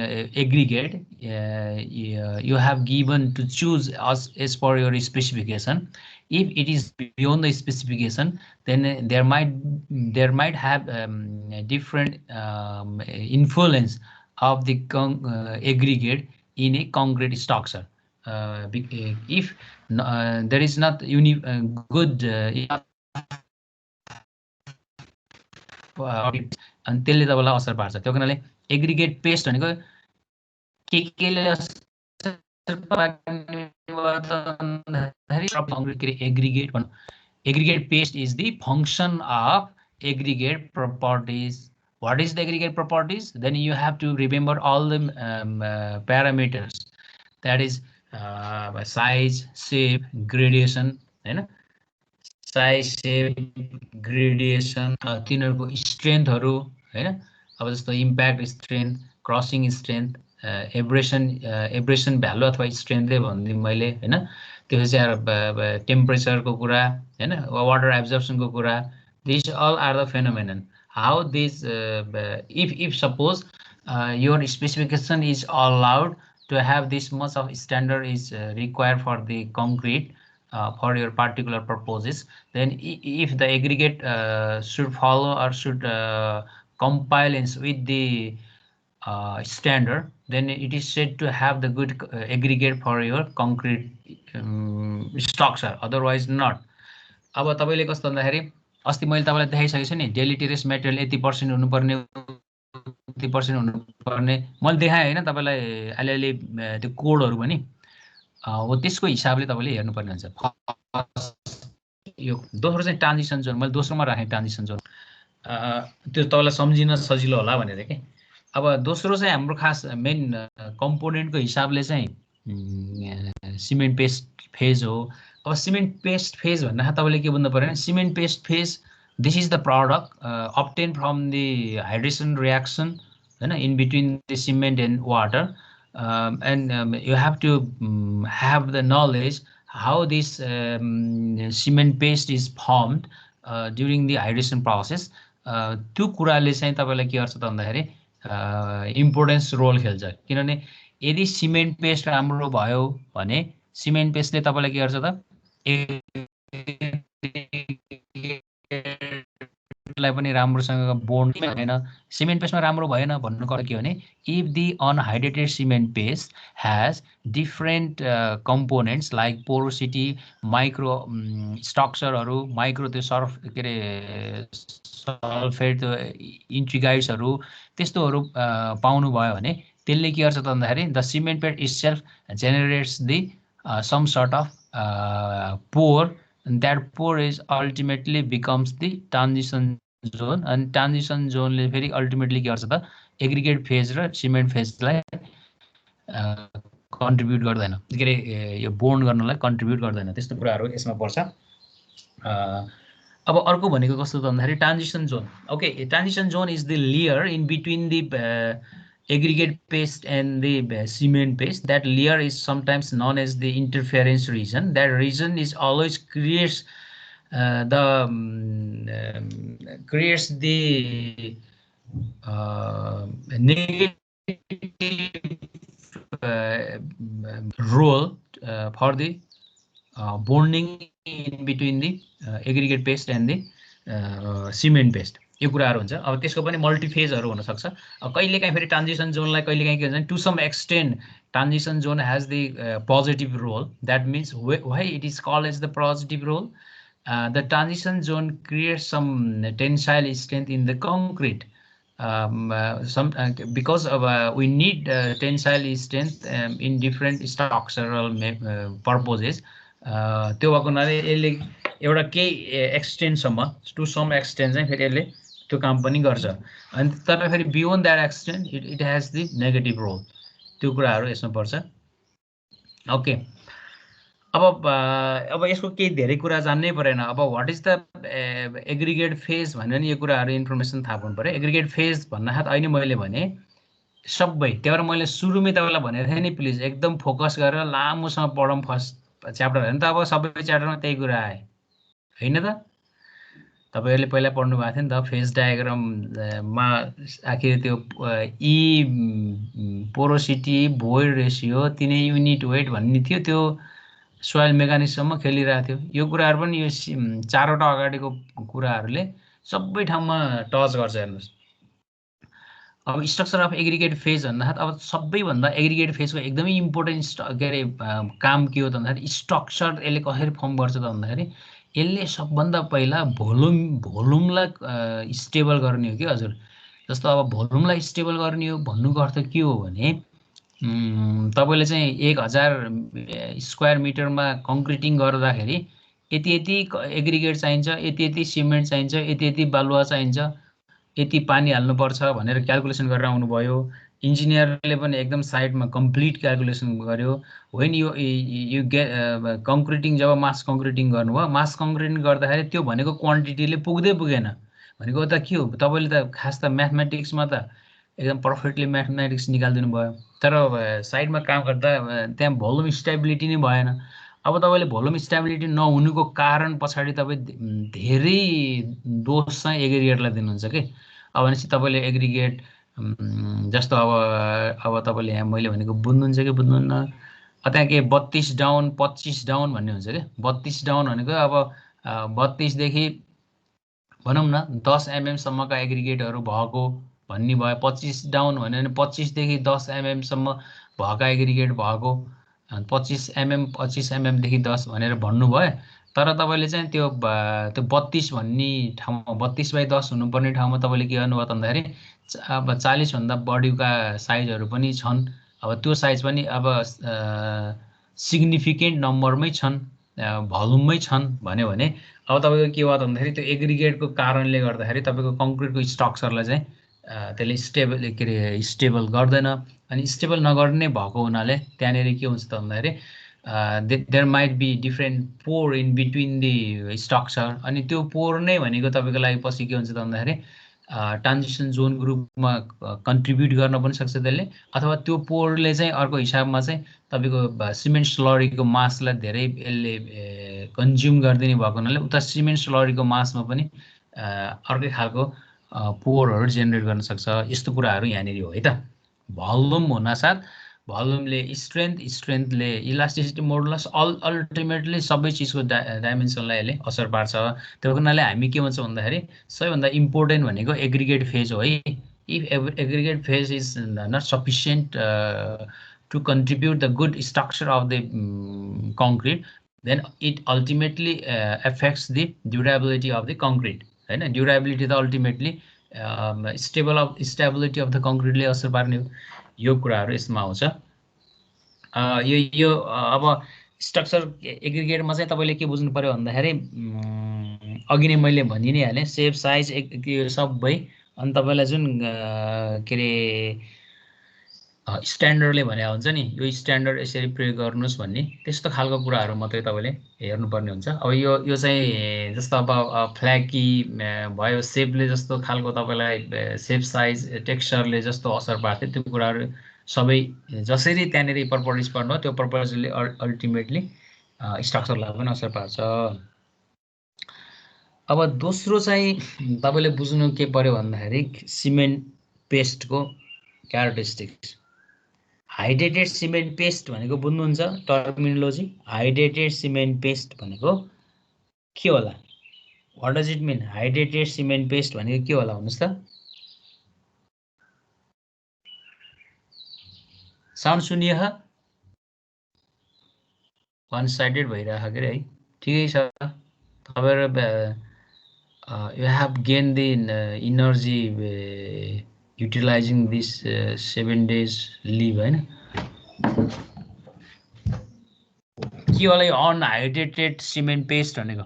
aggregate? You have given to choose as per your specification. If it is beyond the specification, then there might have different influence of the aggregate in a concrete structure. If there is not good अनि त्यसले तपाईँलाई असर पार्छ। त्यो कारणले aggregate paste भनेको केले aggregate paste is the function of aggregate properties. What is the aggregate properties? Then you have to remember all the parameters, that is size, shape, gradation, हैन, size, shape, gradation, तिनीहरुको स्ट्रेन्थहरु हैन, अब जस्तो impact strength, crushing strength, abrasion value अथवा स्ट्रेन्थले भन्दै मैले हैन, त्यसपछि टेम्परेचरको कुरा हैन, वाटर एब्जर्प्सनको कुरा, these all are the phenomenon. How this if suppose your specification is allowed to have this much of standard is required for the concrete for your particular purposes, then if the aggregate should follow or should compliance with the standard, then it is said to have the good aggregate for your concrete structure, otherwise not. अब तपाईले कस्तो भन्दाखेरि अस्ति मैले तपाईलाई देखाइसकेको छु नि, डेलिटेरियस material यति % हुनुपर्ने, उति % हुनुपर्ने मैले देखाएँ हैन तपाईलाई अलिअलि त्यो कोडहरु पनि हो, त्यसको हिसाबले तपाईले हेर्नुपर्ने हुन्छ। यो दोस्रो चाहिँ ट्रान्जिसन जोन, मैले दोस्रोमा राखेँ ट्रान्जिसन जोन, त्यो तपाईलाई सम्झिन सजिलो होला भनेर के। अब दोस्रो चाहिँ हाम्रो खास मेन कम्पोनेन्टको हिसाबले चाहिँ सिमेन्ट पेस्ट फेज हो। अब सिमेन्ट पेस्ट फेज भन्दा तपाईले के बुझ्नु पर्यो भने cement paste phase, this is the product obtained from the hydration reaction हैन, in between the cement and water, and you have to have the knowledge how this cement paste is formed during the hydration process. त्यो कुराले चाहिँ तपाईलाई के गर्छ त भन्दाखेरि importance role खेल्छ, किनभने यदि सिमेन्ट पेस्ट राम्रो भयो भने सिमेन्ट पेस्टले तपाईलाई के गर्छ त सिमेन्टलाई पनि राम्रोसँग बोन्ड भएन, सिमेन्ट पेस्टमा राम्रो भएन भन्नुको अर्थ के हो भने if the unhydrated cement paste has different components like porosity, micro स्ट्रक्चरहरू, माइक्रो त्यो के अरे सल्फेट इन्ट्रिगाइड्सहरू त्यस्तोहरू पाउनुभयो भने त्यसले के गर्छ त भन्दाखेरि the cement paste is self generates the some sort of pore, that pore is ultimately becomes the transition zone. अनि ट्रान्जिसन जोनले फेरि अल्टिमेटली के गर्छ त एग्रिगेट फेज र सिमेन्ट फेजलाई कन्ट्रिब्युट गर्दैन, के अरे यो बोन्ड गर्नलाई कन्ट्रिब्युट गर्दैन। त्यस्तो कुराहरू यसमा पर्छ। अब अर्को भनेको कस्तो त भन्दाखेरि transition John. Okay, transition John is the layer in between the aggregate paste and the cement paste. That layer is sometimes known as the interference region. That region is always creates the negative role for the bonding in between the aggregate paste and the cement paste. यो कुराहरू हुन्छ। अब त्यसको पनि मल्टिफेजहरू हुनसक्छ। अब कहिलेकाहीँ फेरि ट्रान्जिसन जोनलाई कहिलेकाहीँ के हुन्छ भने to some extent transition zone has the positive role. That means why it is called as the positive role, the transition zone creates some tensile strength in the concrete because अब we need tensile strength in different structural purposes. त्यो भएको हुनाले यसले एउटा केही एक्सटेन्टसम्म to some extent चाहिँ फेरि यसले त्यो काम पनि गर्छ। अनि तर फेरि beyond that extent it has the negative role. त्यो कुराहरू यसमा पर्छ। ओके, अब यसको केही धेरै कुरा जान्नै परेन। अब what is the aggregate phase भनेर नि यो कुराहरू इन्फर्मेसन थाहा पाउनु पऱ्यो। एग्रिगेट फेज भन्नासाथ अहिले मैले भने सबै, त्यही भएर मैले सुरुमै तपाईँलाई भनेको थिएँ नि प्लिज एकदम फोकस गरेर लामोसँग पढौँ फर्स्ट च्याप्टर होइन त। अब सबै च्याप्टरमा त्यही कुरा आयो होइन त? तपाईँहरूले पहिला पढ्नु भएको थियो नि त फेज डायग्राममा आखिर त्यो पोरोसिटी, भोइड रेसियो, तिनै युनिट वेट भन्ने थियो, त्यो सोइल मेकानिक्ससम्म खेलिरहेको थियो। यो कुराहरू पनि यो 4वटा अगाडिको कुराहरूले सबै ठाउँमा टच गर्छ। हेर्नुहोस्, अब स्ट्रक्चर अफ एग्रिगेट फेज भन्दाखेरि अब सबैभन्दा एग्रिगेट फेजको एकदमै इम्पोर्टेन्ट के अरे काम के हो त भन्दाखेरि स्ट्रक्चर यसले कसरी फर्म गर्छ त भन्दाखेरि यसले सबभन्दा पहिला भोल्युमलाई स्टेबल गर्ने हो कि हजुर। जस्तो अब भोल्युमलाई स्टेबल गर्ने हो भन्नुको अर्थ के हो भने तपाईँले चाहिँ 1000 स्क्वायर मिटरमा कङ्क्रिटिङ गर्दाखेरि यति यति एग्रिगेट चाहिन्छ, यति यति सिमेन्ट चाहिन्छ, यति यति बालुवा चाहिन्छ, यति पानी हाल्नुपर्छ भनेर क्यालकुलेसन गरेर आउनुभयो। इन्जिनियरले पनि एकदम साइडमा कम्प्लिट क्यालकुलेसन गर्यो। होइन यो कङ्क्रिटिङ जब मास कङ्क्रिटिङ गर्नुभयो, मास कङ्क्रिटिङ गर्दाखेरि त्यो भनेको क्वान्टिटीले पुगेन भनेको त के हो, तपाईँले त खास त म्याथमेटिक्समा त एकदम पर्फेक्टली म्याथमेटिक्स निकालिदिनु भयो, तर साइडमा काम गर्दा त्यहाँ भोल्युम स्टेबिलिटी नै भएन। अब तपाईँले भोल्युम स्टेबिलिटी नहुनुको कारण पछाडि तपाईँ धेरै दोष चाहिँ एग्रिगेटलाई दिनुहुन्छ कि। अब भनेपछि तपाईँले एग्रिगेट जस्तो अब तपाईँले यहाँ मैले भनेको बुझ्नुहुन्छ कि बुझ्नुहुन्न, त्यहाँ के 32 डाउन 25 डाउन भन्ने हुन्छ क्या। 32 डाउन भनेको अब 32 देखि भनौँ न 10 mm सम्मका एग्रिगेटहरू भएको भन्ने भयो। 25 डाउन भन्यो भने 25 देखि 10 mm सम्म भएका एग्रिगेट भएको, 25 mm देखि 10 भनेर भन्नुभयो। तर तपाईँले चाहिँ त्यो 32 भन्ने ठाउँमा 32/10 हुनुपर्ने ठाउँमा तपाईँले के गर्नुभयो त भन्दाखेरि अब 40 भन्दा बढीका साइजहरू पनि छन्। अब त्यो साइज पनि अब सिग्निफिकेन्ट नम्बरमै छन्, भोल्युममै छन् भन्यो भने अब तपाईँको के भयो त भन्दाखेरि त्यो एग्रिगेटको कारणले गर्दाखेरि तपाईँको कङ्क्रिटको स्ट्रक्चरलाई चाहिँ त्यसले स्टेबल गर्दैन। अनि स्टेबल नगर्ने भएको हुनाले त्यहाँनिर के हुन्छ त भन्दाखेरि there might be different pore in between the structure. अनि त्यो पोर नै भनेको तपाईँको लागि पछि के हुन्छ त भन्दाखेरि ट्रान्जिसन जोन ग्रुपमा कन्ट्रिब्युट गर्न पनि सक्छ त्यसले, अथवा त्यो पोरले चाहिँ अर्को हिसाबमा चाहिँ तपाईँको सिमेन्ट स्लरीको मासलाई धेरै यसले कन्ज्युम गरिदिने भएको हुनाले उता सिमेन्ट स्लरीको मासमा पनि अर्कै खालको पोरहरू जेनेरेट गर्न सक्छ। यस्तो कुराहरू यहाँनिर हो है त। भोल्युम हुनासाथ भल्युमले स्ट्रेन्थले इलास्टिसिटी मोडुलस अल्टिमेटली सबै चिजको डाइमेन्सनलाई यसले असर पार्छ। त्यो हुनाले हामी के भन्छौँ भन्दाखेरि सबैभन्दा इम्पोर्टेन्ट भनेको एग्रिगेट फेज हो है। If aggregate phase is not sufficient to contribute the good structure of the concrete then it ultimately affects the durability of the concrete होइन। ड्युरेबिलिटी त अल्टिमेटली स्टेबिलिटी अफ द कङ्क्रिटले असर पार्ने हो। यो कुराहरू यसमा आउँछ। यो अब स्ट्रक्चर एग्रिगेटमा चाहिँ तपाईँले के बुझ्नु पर्यो भन्दाखेरि अघि नै मैले भनि नै हालेँ सेप साइज यो सबै। अनि तपाईँलाई जुन के अरे स्ट्यान्डर्डले भने हुन्छ नि यो स्ट्यान्डर्ड यसरी प्रयोग गर्नुहोस् भन्ने त्यस्तो खालको कुराहरू मात्रै तपाईँले हेर्नुपर्ने हुन्छ। अब यो चाहिँ जस्तो अब फ्ल्याकी भयो सेपले जस्तो खालको तपाईँलाई सेप साइज टेक्स्चरले जस्तो असर पार्थ्यो त्यो कुराहरू सबै जसरी त्यहाँनिर पर्पज पर्नु हो त्यो पर्पजले अल्टिमेटली स्ट्रक्चरलाई पनि असर पार्छ। अब दोस्रो चाहिँ तपाईँले बुझ्नु के पर्यो भन्दाखेरि सिमेन्ट पेस्टको क्यारेक्टरिस्टिक्स। हाइड्रेटेड सिमेन्ट पेस्ट भनेको बुझ्नुहुन्छ टर्मिनोलोजी। हाइड्रेटेड सिमेन्ट पेस्ट भनेको के होला? What does it mean? Hydrated cement paste भनेको के होला भन्नुहोस् त? साउन्ड सुनिए वान साइडेड भइरहेको के अरे है। ठिकै छ तपाईँहरू you have gained the energy utilizing this 7 days leave होइन। के होला यो अनहाइड्रेटेड सिमेन्ट पेस्ट भनेको?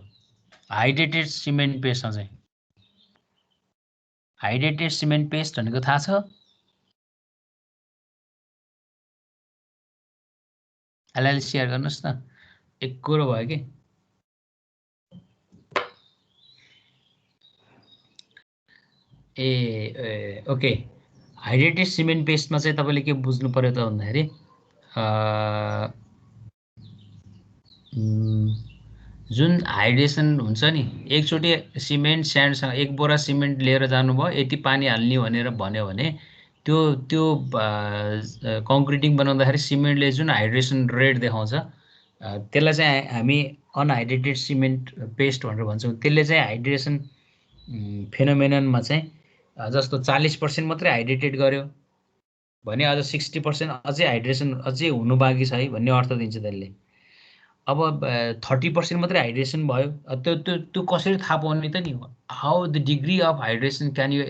हाइड्रेटेड सिमेन्ट पेस्टमा चाहिँ हाइड्रेटेड सिमेन्ट पेस्ट भनेको थाहा छ? अलि सेयर गर्नुहोस् न। एक कुरो भयो कि ओके। हाइड्रेटेड सिमेन्ट पेस्टमा चाहिँ तपाईँले के बुझ्नु पर्यो त भन्दाखेरि जुन हाइड्रेसन हुन्छ नि एकचोटि सिमेन्ट स्यान्डसँग एक बोरा सिमेन्ट लिएर जानुभयो यति पानी हाल्ने भनेर भन्यो भने त्यो कङ्क्रिटिङ बनाउँदाखेरि सिमेन्टले जुन हाइड्रेसन रेट देखाउँछ त्यसलाई चाहिँ हामी अनहाइड्रेटेड सिमेन्ट पेस्ट भनेर भन्छौँ। त्यसले चाहिँ हाइड्रेसन फेनोमेननमा चाहिँ जस्तो 40% मात्रै हाइड्रेटेड गर्यो भने अझ 60% अझै हाइड्रेसन अझै हुनु बाँकी छ है भन्ने अर्थ दिन्छ त्यसले। अब 30% मात्रै हाइड्रेसन भयो त्यो कसरी थाहा पाउने त नि? How the degree of hydration can you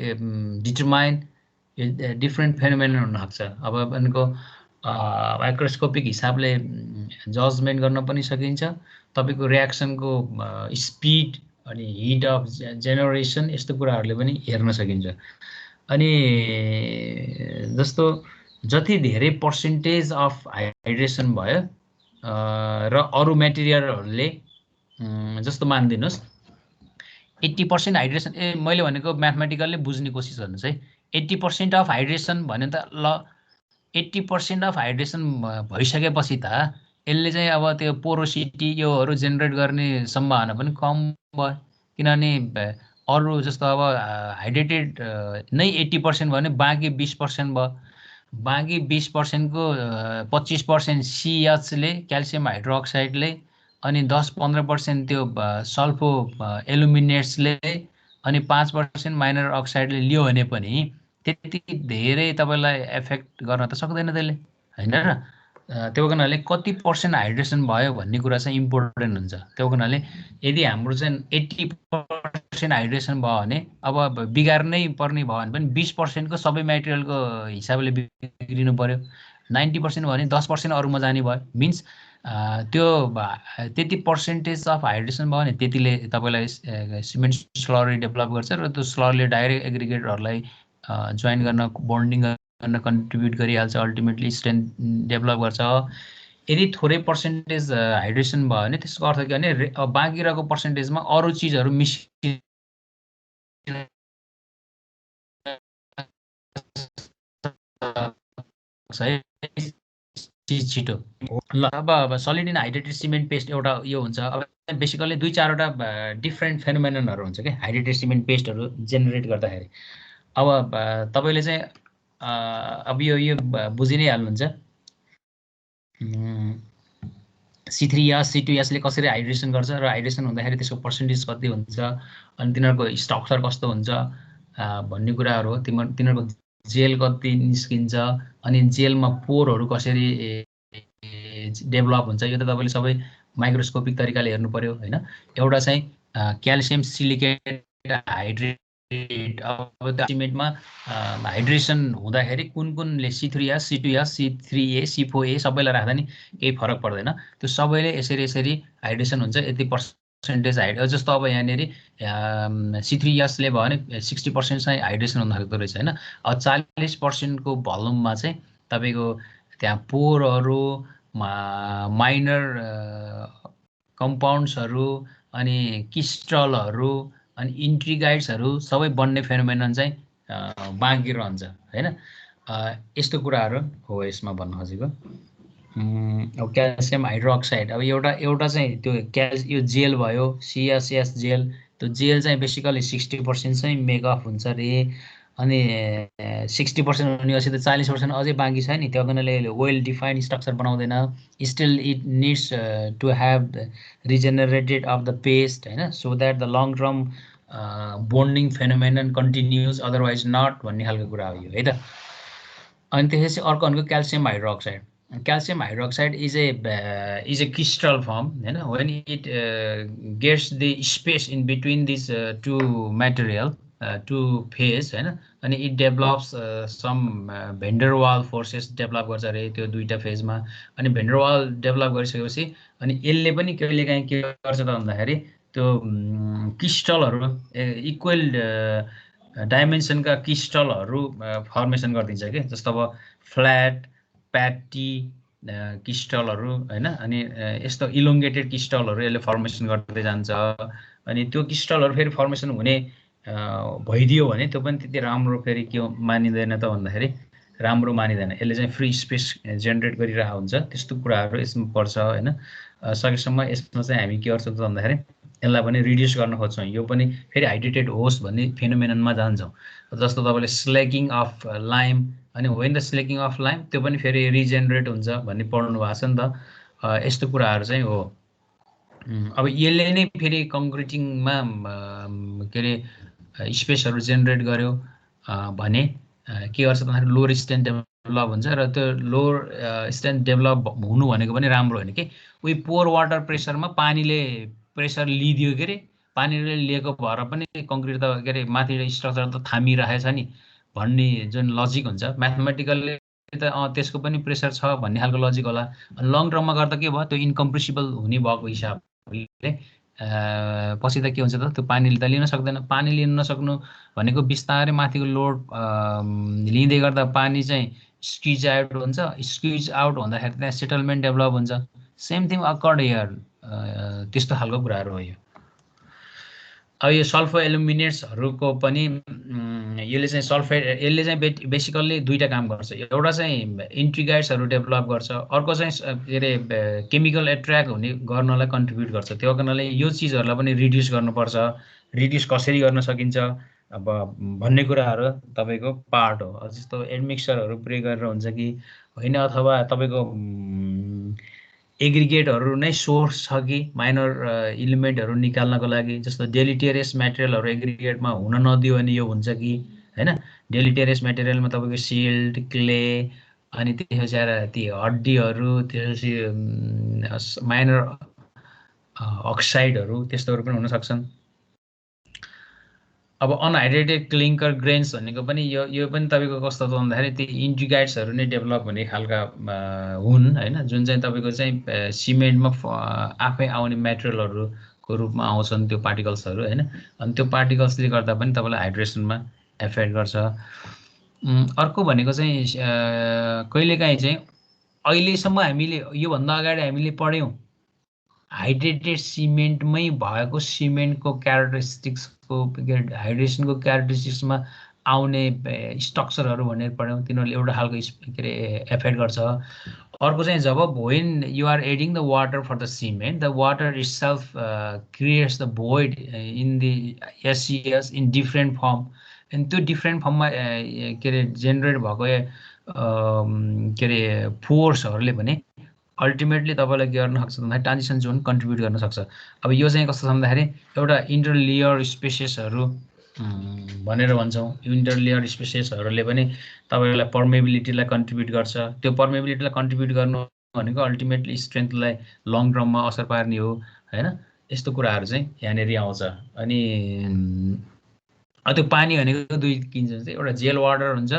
determine different phenomenon हुनसक्छ। अब भनेको माइक्रोस्कोपिक हिसाबले जजमेन्ट गर्न पनि सकिन्छ। तपाईँको रियाक्सनको स्पिड अनि हिट अफ जेनरेसन यस्तो कुराहरूले पनि हेर्न सकिन्छ। अनि जस्तो जति धेरै पर्सेन्टेज अफ हाइड्रेसन भयो र अरू मेटेरियलहरूले जस्तो मानिदिनुहोस् 80% हाइड्रेसन मैले भनेको म्याथमेटिकल्ली बुझ्ने कोसिस गर्नुहोस् है। 80% अफ हाइड्रेसन भन्यो त ल 80% अफ हाइड्रेसन भइसकेपछि त यसले चाहिँ अब त्यो पोरोसिटी योहरू जेनेरेट गर्ने सम्भावना पनि कम भयो। किनभने अरू जस्तो अब हाइड्रेटेड नै 80% भयो भने बाँकी 20% भयो। बाँकी 20% को 25% CHले क्याल्सियम हाइड्रोक्साइडले अनि 10-15% त्यो सल्फो एलुमिनेट्सले अनि 5% माइनर अक्साइडले लियो भने पनि त्यति धेरै तपाईँलाई एफेक्ट गर्न त सक्दैन त्यसले होइन र। त्यो हुनाले कति पर्सेन्ट हाइड्रेसन भयो भन्ने कुरा चाहिँ इम्पोर्टेन्ट हुन्छ। त्यो हुनाले यदि हाम्रो चाहिँ 80% हाइड्रेसन भयो भने अब बिगार्नै पर्ने भयो भने पनि 20% को सबै मेटेरियलको हिसाबले बिग्रिनु पर्यो। 90% भयो भने 10% अरूमा जाने भयो। मिन्स त्यो त्यति पर्सेन्टेज अफ हाइड्रेसन भयो भने त्यतिले तपाईँलाई सिमेन्ट स्लरी डेभलप गर्छ र त्यो स्लरले डाइरेक्ट एग्रिगेटहरूलाई जोइन गर्न बन्डिङ गर्न कन्ट्रिब्युट गरिहाल्छ। अल्टिमेटली स्ट्रेन्थ डेभलप गर्छ। यदि थोरै पर्सेन्टेज हाइड्रेसन भयो भने त्यसको अर्थ के भने बाँकी रहेको पर्सेन्टेजमा अरू चिजहरू मिसिन्छ छिटो। ल अब solid in hydrated cement paste एउटा यो हुन्छ। अब बेसिकल्ली 2-4वटा डिफ्रेन्ट फेनोमेननहरू हुन्छ क्या हाइड्रेटेड सिमेन्ट पेस्टहरू जेनेरेट गर्दाखेरि। अब तपाईँले चाहिँ अब यो बुझि नै हाल्नुहुन्छ। C3S C2S ले कसरी हाइड्रेसन गर्छ र हाइड्रेसन हुँदाखेरि त्यसको पर्सेन्टेज कति हुन्छ अनि तिनीहरूको स्ट्रक्चर कस्तो हुन्छ भन्ने कुराहरू हो। तिनीहरूको जेल कति निस्किन्छ अनि जेलमा पोरहरू कसरी डेभलप हुन्छ यो त तपाईँले सबै माइक्रोस्कोपिक तरिकाले हेर्नु पर्यो हैन। एउटा चाहिँ क्याल्सियम सिलिकेट हाइड्रेट अब सिमेन्टमा हाइड्रेसन हुँदाखेरि कुनले C3S C2S C3A C4A सबैलाई राख्दा नि केही फरक पर्दैन। त्यो सबैले यसरी हाइड्रेसन हुन्छ यति पर्सेन्टेज जस्तो अब यहाँनेरि C3S ले भयो भने 60% चाहिँ हाइड्रेसन हुन सक्दो रहेछ हैन। अब 40% को भोल्युममा चाहिँ तपाईको त्यहाँ पोरहरू माइनर कम्पाउन्ड्सहरू अनि क्रिस्टलहरू अनि इन्ट्रिगाइड्सहरू सबै बन्ने फेनोमेनन चाहिँ बाँकी रहन्छ हैन। यस्तो कुराहरू हो यसमा भन्न खोजेको। अब क्याल्सियम हाइड्रोक्साइड अब एउटा चाहिँ त्यो यो जेल भयो CSS जेल। त्यो जेल चाहिँ बेसिकली 60% चाहिँ मेकअप हुन्छ रे अनि 60% हुनेपछि त 40% अझै बाँकी छ नि। त्यो कारणले वेल डिफाइन्ड स्ट्रक्चर बनाउँदैन। Still it needs to have regenerated of the paste हैन so that the long term bonding phenomenon continues otherwise not भन्ने खालको कुरा हो यो है त। अनि त्यसपछि अर्को भनेको calcium hydroxide. Calcium hydroxide is a crystal form हैन। When it gets the space in between this two material two phase हैन अनि it develops some van der Waals forces develop गर्छ रे त्यो दुईटा फेजमा। अनि भेन्डरवाल डेभलप गरिसकेपछि अनि यसले पनि कहिलेकाहीँ के गर्छ त भन्दाखेरि त्यो क्रिस्टलहरू इक्वल डाइमेन्सनका क्रिस्टलहरू फर्मेसन गरिदिन्छ के। जस्तो अब फ्ल्याट प्याटी क्रिस्टलहरू हैन अनि यस्तो इलोङ्गेटेड क्रिस्टलहरू यसले फर्मेसन गर्दै जान्छ। अनि त्यो क्रिस्टलहरू फेरि फर्मेसन हुने भइदियो भने त्यो पनि त्यति राम्रो फेरि के मानिँदैन त भन्दाखेरि राम्रो मानिँदैन। यसले चाहिँ फ्री स्पेस जेनेरेट गरिरहेको हुन्छ। त्यस्तो कुराहरू यसमा पर्छ हैन। सकेसम्म यसमा चाहिँ हामी के गर्छौँ त भन्दाखेरि यसलाई पनि रिड्युस गर्न खोज्छौँ। यो पनि फेरि हाइड्रेटेड होस् भन्ने फेनोमेननमा जान्छौँ। जस्तो तपाईँले स्लेकिङ अफ लाइम अनि वेन द स्लेकिङ अफ लाइम त्यो पनि फेरि रिजेनरेट हुन्छ भन्ने पढ्नु भएको छ नि त। यस्तो कुराहरू चाहिँ हो। अब यसले नै फेरि कङ्क्रिटिङमा के अरे स्पेसहरू जेनेरेट गर्यो भने के गर्छ भन्दाखेरि लोवर स्ट्रेन्थ डेभलप हुन्छ र त्यो लोवर स्ट्रेन्थ डेभलप हुनु भनेको पनि राम्रो होइन कि। उही पोर वाटर प्रेसरमा पानीले प्रेसर लिदियो के अरे पानीले लिएको भएर पनि कङ्क्रिट त के अरे माथि स्ट्रक्चर त थामिरहेछ नि भन्ने जुन लजिक हुन्छ म्याथमेटिकल्ली त त्यसको पनि प्रेसर छ भन्ने खालको लजिक होला। लङ टर्ममा गर्दा के भयो त्यो इन्कम्प्रेसिबल हुने भएको हिसाबले पछि त के हुन्छ त त्यो पानीले त लिन सक्दैन। पानी लिन नसक्नु भनेको बिस्तारै माथिको लोड लिँदै गर्दा पानी चाहिँ स्क्विज आउट हुन्छ। स्क्विज आउट हुँदाखेरि त्यहाँ सेटलमेन्ट डेभलप हुन्छ। सेम थिङ अकर्ड हियर त्यस्तो खालको कुराहरू हो यो। अब यो सल्फर एल्युमिनेट्सहरूको पनि यसले चाहिँ यसले चाहिँ बेसिकल्ली दुईटा काम गर्छ। एउटा चाहिँ इन्ट्रिगाइड्सहरू डेभलप गर्छ अर्को चाहिँ के अरे केमिकल एट्र्याक्ट हुने गर्नलाई कन्ट्रिब्युट गर्छ। त्यो कारणले यो चिजहरूलाई पनि रिड्युस गर्नुपर्छ। रिड्युस कसरी गर्न सकिन्छ अब भन्ने कुराहरू तपाईँको पार्ट हो। जस्तो एडमिक्सरहरू प्रयोग गरेर हुन्छ कि होइन अथवा तपाईँको एग्रिगेटहरू नै सोर्स छ कि माइनर इलिमेन्टहरू निकाल्नको लागि। जस्तो डेलिटेरियस मेटेरियलहरू एग्रिगेटमा हुन नदियो भने यो हुन्छ कि हैन। डेलिटेरियस मेटेरियलमा तपाईँको सिल्ट क्ले अनि त्यसपछि ती हड्डीहरू त्यसपछि माइनर अक्साइडहरू त्यस्तोहरू पनि हुन सक्छन्। अब अनहाइड्रेटेड क्लिङ्कर ग्रेन्स भनेको पनि यो पनि तपाईँको कस्तो त भन्दाखेरि ती इन्ट्रिगाइड्सहरू नै डेभलप हुने खालका हुन् हैन जुन चाहिँ तपाईँको चाहिँ सिमेन्टमा आफै आउने मेटेरियलहरूको रूपमा आउँछन् त्यो पार्टिकल्सहरू हैन। अनि त्यो पार्टिकल्सले गर्दा पनि तपाईँलाई हाइड्रेसनमा एफेक्ट गर्छ। अर्को भनेको चाहिँ कहिलेकाहीँ चाहिँ अहिलेसम्म हामीले योभन्दा अगाडि हामीले पढ्यौँ हाइड्रेटेड सिमेन्टमै भएको सिमेन्टको क्यारेक्टरिस्टिक्सको हाइड्रेसनको क्यारेक्टरिस्टिक्समा आउने स्ट्रक्चरहरू भनेर पढ्यौँ। तिनीहरूले एउटा खालको के अरे एफेक्ट गर्छ। अर्को चाहिँ जब when you are adding the water for the cement the water itself creates the void in the एसिएस इन डिफ्रेन्ट फर्म। अनि त्यो डिफ्रेन्ट फर्ममा के अरे जेनेरेट भएको के अरे फोर्सहरूले भने अल्टिमेटली तपाईँलाई के गर्न सक्छ भन्दाखेरि ट्रान्जिसन जोन कन्ट्रिब्युट गर्न सक्छ। अब यो चाहिँ कस्तो छ भन्दाखेरि एउटा इन्टरलेयर स्पेसेसहरू भनेर भन्छौँ। इन्टरलेयर स्पेसेसहरूले पनि तपाईँलाई पर्मेबिलिटीलाई कन्ट्रिब्युट गर्छ। त्यो पर्मेबिलिटीलाई कन्ट्रिब्युट गर्नु भनेको अल्टिमेटली स्ट्रेन्थलाई लङ टर्ममा असर पार्ने हो होइन। यस्तो कुराहरू चाहिँ यहाँनिर आउँछ। अनि त्यो पानी भनेको दुई किसिमको हुन्छ, एउटा जेल वाटर हुन्छ,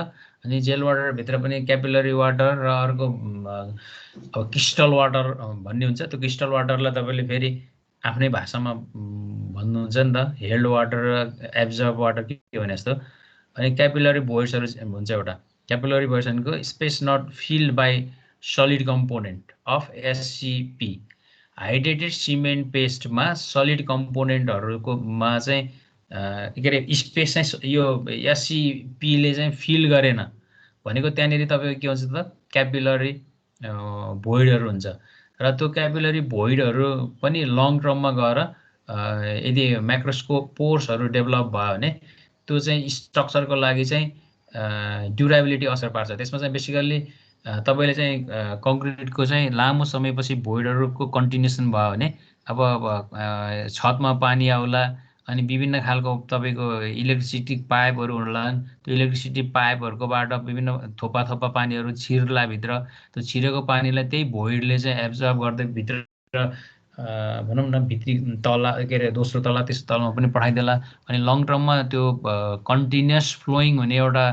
अनि जेल वाटरभित्र पनि क्यापिलरी वाटर र अर्को अब क्रिस्टल वाटर भन्ने हुन्छ। त्यो क्रिस्टल वाटरलाई तपाईँले फेरि आफ्नै भाषामा भन्नुहुन्छ नि त, हेल्ड वाटर र एब्जर्ब वाटर के भने जस्तो। अनि क्यापिलरी भोइड्सहरू हुन्छ एउटा। क्यापिलरी भोइड्स भनेको space not filled by solid component of एससिपी। हाइड्रेटेड सिमेन्ट पेस्टमा सलिड कम्पोनेन्टहरूकोमा चाहिँ के अरे स्पेस चाहिँ यो एससिपीले चाहिँ फिल गरेन भनेको त्यहाँनिर तपाईँको के हुन्छ त क्यापिलरी भोइडहरू हुन्छ। र त्यो क्यापिलरी भोइडहरू पनि लङ टर्ममा गएर यदि माइक्रोस्कोप पोर्सहरू डेभलप भयो भने त्यो चाहिँ स्ट्रक्चरको लागि चाहिँ ड्युराबिलिटी असर पार्छ। त्यसमा चाहिँ बेसिकल्ली तपाईँले चाहिँ कङ्क्रिटको चाहिँ लामो समयपछि भोइडहरूको कन्टिन्युसन भयो भने अब छतमा पानी आउला, अनि विभिन्न खालको तपाईँको इलेक्ट्रिसिटी पाइपहरू होला। त्यो इलेक्ट्रिसिटी पाइपहरूकोबाट विभिन्न थोपा थोपा पानीहरू छिर्ला भित्र। त्यो छिरेको पानीलाई त्यही भोइडले चाहिँ एब्जर्ब गर्दै भित्र भनौँ न भित्री तला के अरे दोस्रो तला तेस्रो तलामा पनि पठाइदेला। अनि लङ टर्ममा त्यो कन्टिन्युस फ्लोइङ हुने एउटा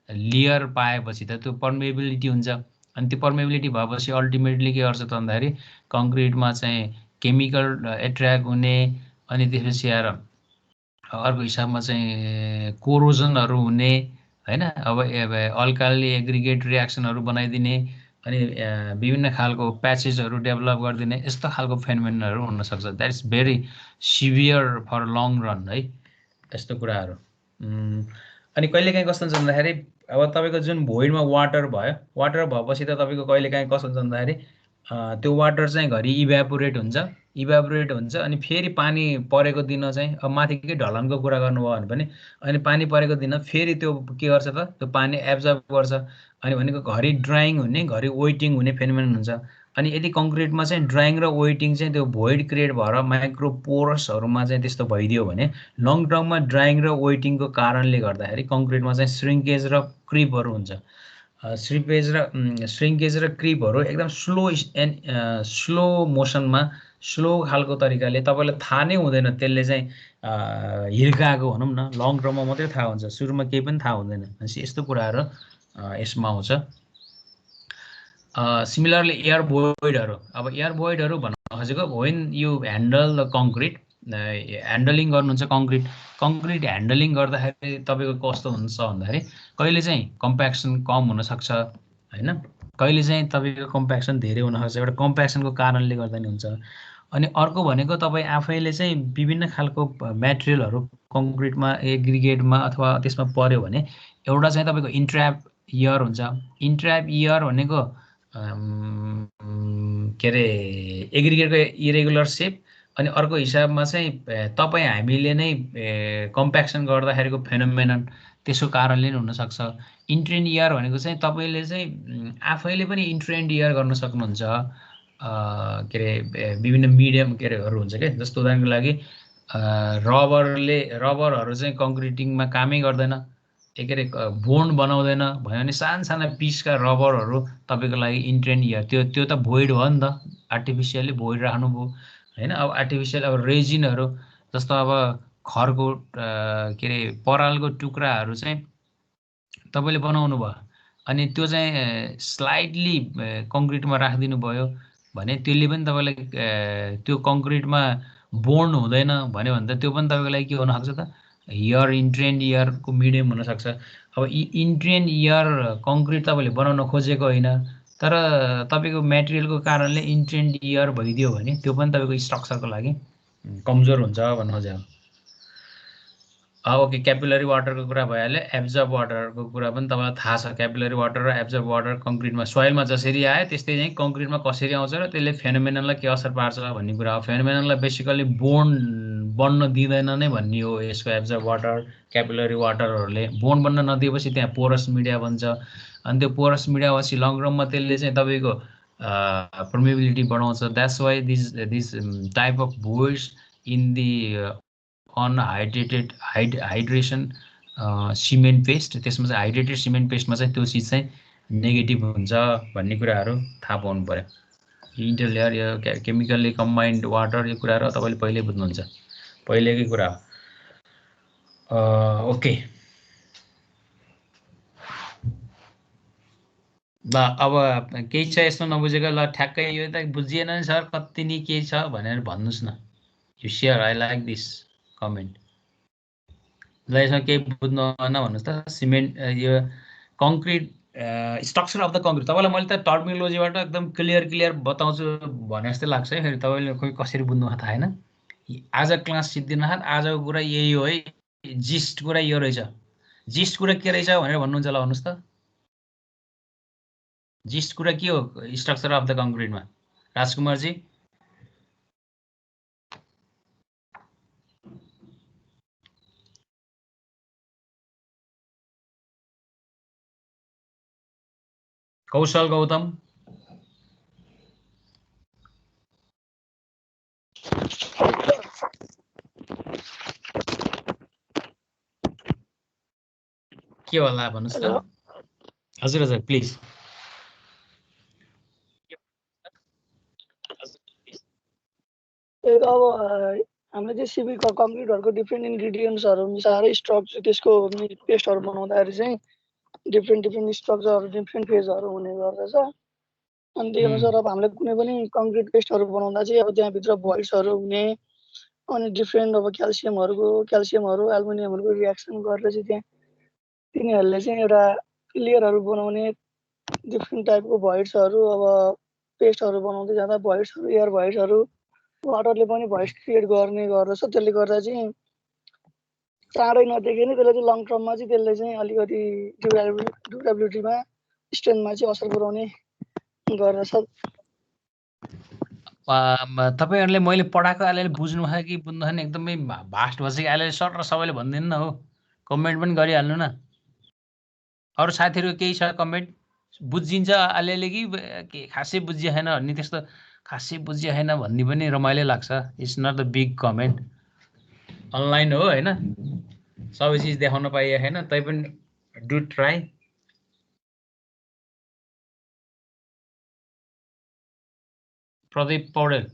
लेयर पाएपछि त त्यो पर्मेबिलिटी हुन्छ। अनि त्यो पर्मेबिलिटी भएपछि अल्टिमेटली के गर्छ त भन्दाखेरि कङ्क्रिटमा चाहिँ केमिकल एट्र्याक्ट हुने, अनि त्यसपछि आएर अर्को हिसाबमा चाहिँ कोरोजनहरू हुने होइन। अब अल्काली एग्रिगेट रियाक्सनहरू बनाइदिने, अनि विभिन्न खालको प्याचेसहरू डेभलप गरिदिने, यस्तो खालको फेनोमेननहरू हुनसक्छ। That is very severe for long run है, यस्तो कुराहरू। अनि कहिलेकाहीँ कस्तो हुन्छ भन्दाखेरि अब तपाईँको जुन भोइडमा वाटर भयो, वाटर भएपछि त तपाईँको कहिलेकाहीँ कस्तो हुन्छ भन्दाखेरि त्यो वाटर चाहिँ घरि इभ्यापोरेट हुन्छ अनि फेरि पानी परेको दिन चाहिँ अब माथिकै ढलानको कुरा गर्नुभयो भने पनि अनि पानी परेको दिन फेरि त्यो के गर्छ त त्यो पानी एब्जर्ब गर्छ। अनि भनेको घरि ड्राइङ हुने घरि वेटिङ हुने फेनोमेनन हुन्छ। अनि यदि कङ्क्रिटमा चाहिँ ड्राइङ र वेटिङ चाहिँ त्यो भोइड क्रिएट भएर माइक्रोपोरसहरूमा चाहिँ त्यस्तो भइदियो भने लङ टर्ममा ड्राइङ र वेटिङको कारणले गर्दाखेरि कङ्क्रिटमा चाहिँ श्रिङ्केज र क्रिपहरू हुन्छ। श्रिङ्केज र क्रिपहरू एकदम स्लो मोसनमा स्लो खालको तरिकाले तपाईँलाई थाहा नै हुँदैन त्यसले चाहिँ हिर्काएको भनौँ न। लङ टर्ममा मात्रै थाहा हुन्छ, सुरुमा केही पनि थाहा हुँदैन। भनेपछि यस्तो कुराहरू यसमा आउँछ। सिमिलरली एयर भोइडहरू, अब एयर भोइडहरू भन्न खोजेको when you handle the concrete, handling गर्नुहुन्छ कङ्क्रिट ह्यान्डलिङ गर्दाखेरि तपाईँको कस्तो हुन्छ भन्दाखेरि कहिले चाहिँ कम्प्याक्सन कम हुनसक्छ होइन, कहिले चाहिँ तपाईँको कम्प्याक्सन धेरै हुनसक्छ। एउटा कम्प्याक्सनको कारणले गर्दा नि हुन्छ। अनि अर्को भनेको तपाईँ आफैले चाहिँ विभिन्न खालको म्याटेरियलहरू कङ्क्रिटमा एग्रिगेटमा अथवा त्यसमा पऱ्यो भने एउटा चाहिँ तपाईँको इन्ट्र्याप इयर हुन्छ। इन्ट्र्याप इयर भनेको के अरे एग्रिगेटको इरेगुलर सेप, अनि अर्को हिसाबमा चाहिँ तपाईँ हामीले नै कम्प्याक्सन गर्दाखेरिको फेनोमेनन त्यसको कारणले नै हुनसक्छ। इन्ट्रेन्ड इयर भनेको चाहिँ तपाईँले चाहिँ आफैले पनि इन्ट्रेन्ड इयर गर्न सक्नुहुन्छ। के अरे विभिन्न मिडियम के अरेहरू हुन्छ क्या, जस्तो उदाहरणको लागि रबरहरू चाहिँ कङ्क्रिटिङमा कामै गर्दैन, के अरे बोन्ड बनाउँदैन भयो भने साना पिसका रबरहरू तपाईँको लागि इन्ट्रेन्ड इयर त्यो त भोइड भयो नि त, आर्टिफिसियली भोइड राख्नुभयो होइन। अब आर्टिफिसियल अब रेजिनहरू जस्तो अब खरको के अरे परालको टुक्राहरू चाहिँ तपाईँले बनाउनु भयो अनि त्यो चाहिँ स्लाइडली कङ्क्रिटमा राखिदिनु भयो भने त्यसले पनि तपाईँलाई त्यो कङ्क्रिटमा बोन्ड हुँदैन भन्यो भने त त्यो पनि तपाईँको लागि के हुनसक्छ त इयर इन्ट्रेन्ड इयरको मिडियम हुनसक्छ। अब इन्ट्रेन्ड इयर कङ्क्रिट तपाईँले बनाउन खोजेको होइन, तर तपाईँको मेटेरियलको कारणले इन्ट्रेन्ड इयर भइदियो भने त्यो पनि तपाईँको स्ट्रक्चरको लागि कमजोर हुन्छ भन्नु खोजेको। ओके, क्यापिलरी वाटरको कुरा भइहाल्यो। एब्जर्ब वाटरको कुरा पनि तपाईँलाई थाहा छ। क्यापिलरी वाटर र एब्जर्ब वाटर कङ्क्रिटमा सोइलमा जसरी आयो त्यस्तै चाहिँ कङ्क्रिटमा कसरी आउँछ र त्यसले फेनोमेननलाई के असर पार्छ भन्ने कुरा हो। फेनोमेननलाई बेसिकली बोन्ड बन्न दिँदैन नै भन्ने हो यसको। एब्जर्ब वाटर क्यापिलरी वाटरहरूले बोन्ड बन्न नदिएपछि त्यहाँ पोरस मिडिया बन्छ, अनि त्यो पोरस मिडिया पछि लङ रनमा त्यसले चाहिँ तपाईँको permeability बढाउँछ. That's why this type of voids in the hydration cement paste, त्यसमा चाहिँ हाइड्रेटेड सिमेन्ट पेस्टमा चाहिँ त्यो चिज चाहिँ नेगेटिभ हुन्छ भन्ने कुराहरू थाहा पाउनु पर्यो. इन्टरलेयर, यो केमिकल्ली कम्बाइन्ड वाटर, यो कुराहरू तपाईँले पहिल्यै बुझ्नुहुन्छ, पहिलेकै कुरा हो. ओके, ल अब केही छ यस्तो नबुझेको? ल ठ्याक्कै यो त बुझिएन नि सर, कति नि के छ भनेर भन्नुहोस् न. You share, I like this comment. ल यसमा केही बुझ्नु भएन भन्नुहोस् त. सिमेन्ट, यो concrete structure of the concrete, तपाईँलाई मैले त टर्मिनोलोजीबाट एकदम क्लियर बताउँछु भने जस्तै लाग्छ है. फेरि तपाईँले खोइ कसरी बुझ्नु थाहा छैन. आज क्लास सिद्धिनाथ, आजको कुरा यही हो है, जिस्ट कुरा यो रहेछ. जिस्ट कुरा के रहेछ भनेर भन्नुहुन्छ? ल भन्नुहोस् त, जिस्ट कुरा के हो स्ट्रक्चर अफ द कङ्क्रिटमा? राजकुमारजी, कौशल गौतम, के होला भन्नुहोस् त. हजुर हजुर प्लिज. अब हामीले चाहिँ सिभिल कङ्क्रिटहरूको डिफ्रेन्ट इन्ग्रिडियन्ट्सहरू मिसाएर स्ट्रक्चर, त्यसको पेस्टहरू बनाउँदाखेरि चाहिँ डिफ्रेन्ट स्ट्रक्चरहरू, डिफ्रेन्ट फेजहरू हुने गर्दछ. अनि त्यही अनुसार अब हामीले कुनै पनि कङ्क्रिट पेस्टहरू बनाउँदा चाहिँ अब त्यहाँभित्र भोइड्सहरू हुने, अनि डिफ्रेन्ट अब क्याल्सियमहरू एल्युमिनियमहरूको रियाक्सन गरेर चाहिँ त्यहाँ तिनीहरूले चाहिँ एउटा लेयरहरू बनाउने डिफ्रेन्ट टाइपको भोइड्सहरू, अब पेस्टहरू बनाउँदै जाँदा भोइड्सहरू, एयर भोइड्सहरू, वाटरले पनि भोइस क्रिएट गर्ने गर्दछ. त्यसले गर्दा चाहिँ चाँडै नदेखे नि त्यसले चाहिँ लङ टर्ममा चाहिँ त्यसले चाहिँ अलिकति ड्युरेबिलिटीमा, स्ट्रेन्थमा चाहिँ असर पुऱ्याउने गर्दछ. तपाईँहरूले मैले पढाएको अलिअलि बुझ्नु भयो कि बुझ्नु छैन? एकदमै भास्ट भएछ कि अलिअलि सर र सबैले भनिदिनु न हो, कमेन्ट पनि गरिहाल्नु न. अरू साथीहरू केही छ कमेन्ट? बुझिन्छ अलिअलि कि खासै बुझिए छैन भन्ने, त्यस्तो खासै बुझिए छैन भन्ने पनि रमाइलो लाग्छ. It's not the big comment. Online हो होइन, सबै चिज देखाउन पाइए छैन, तै पनि डु ट्राई. प्रदीप पौडेल,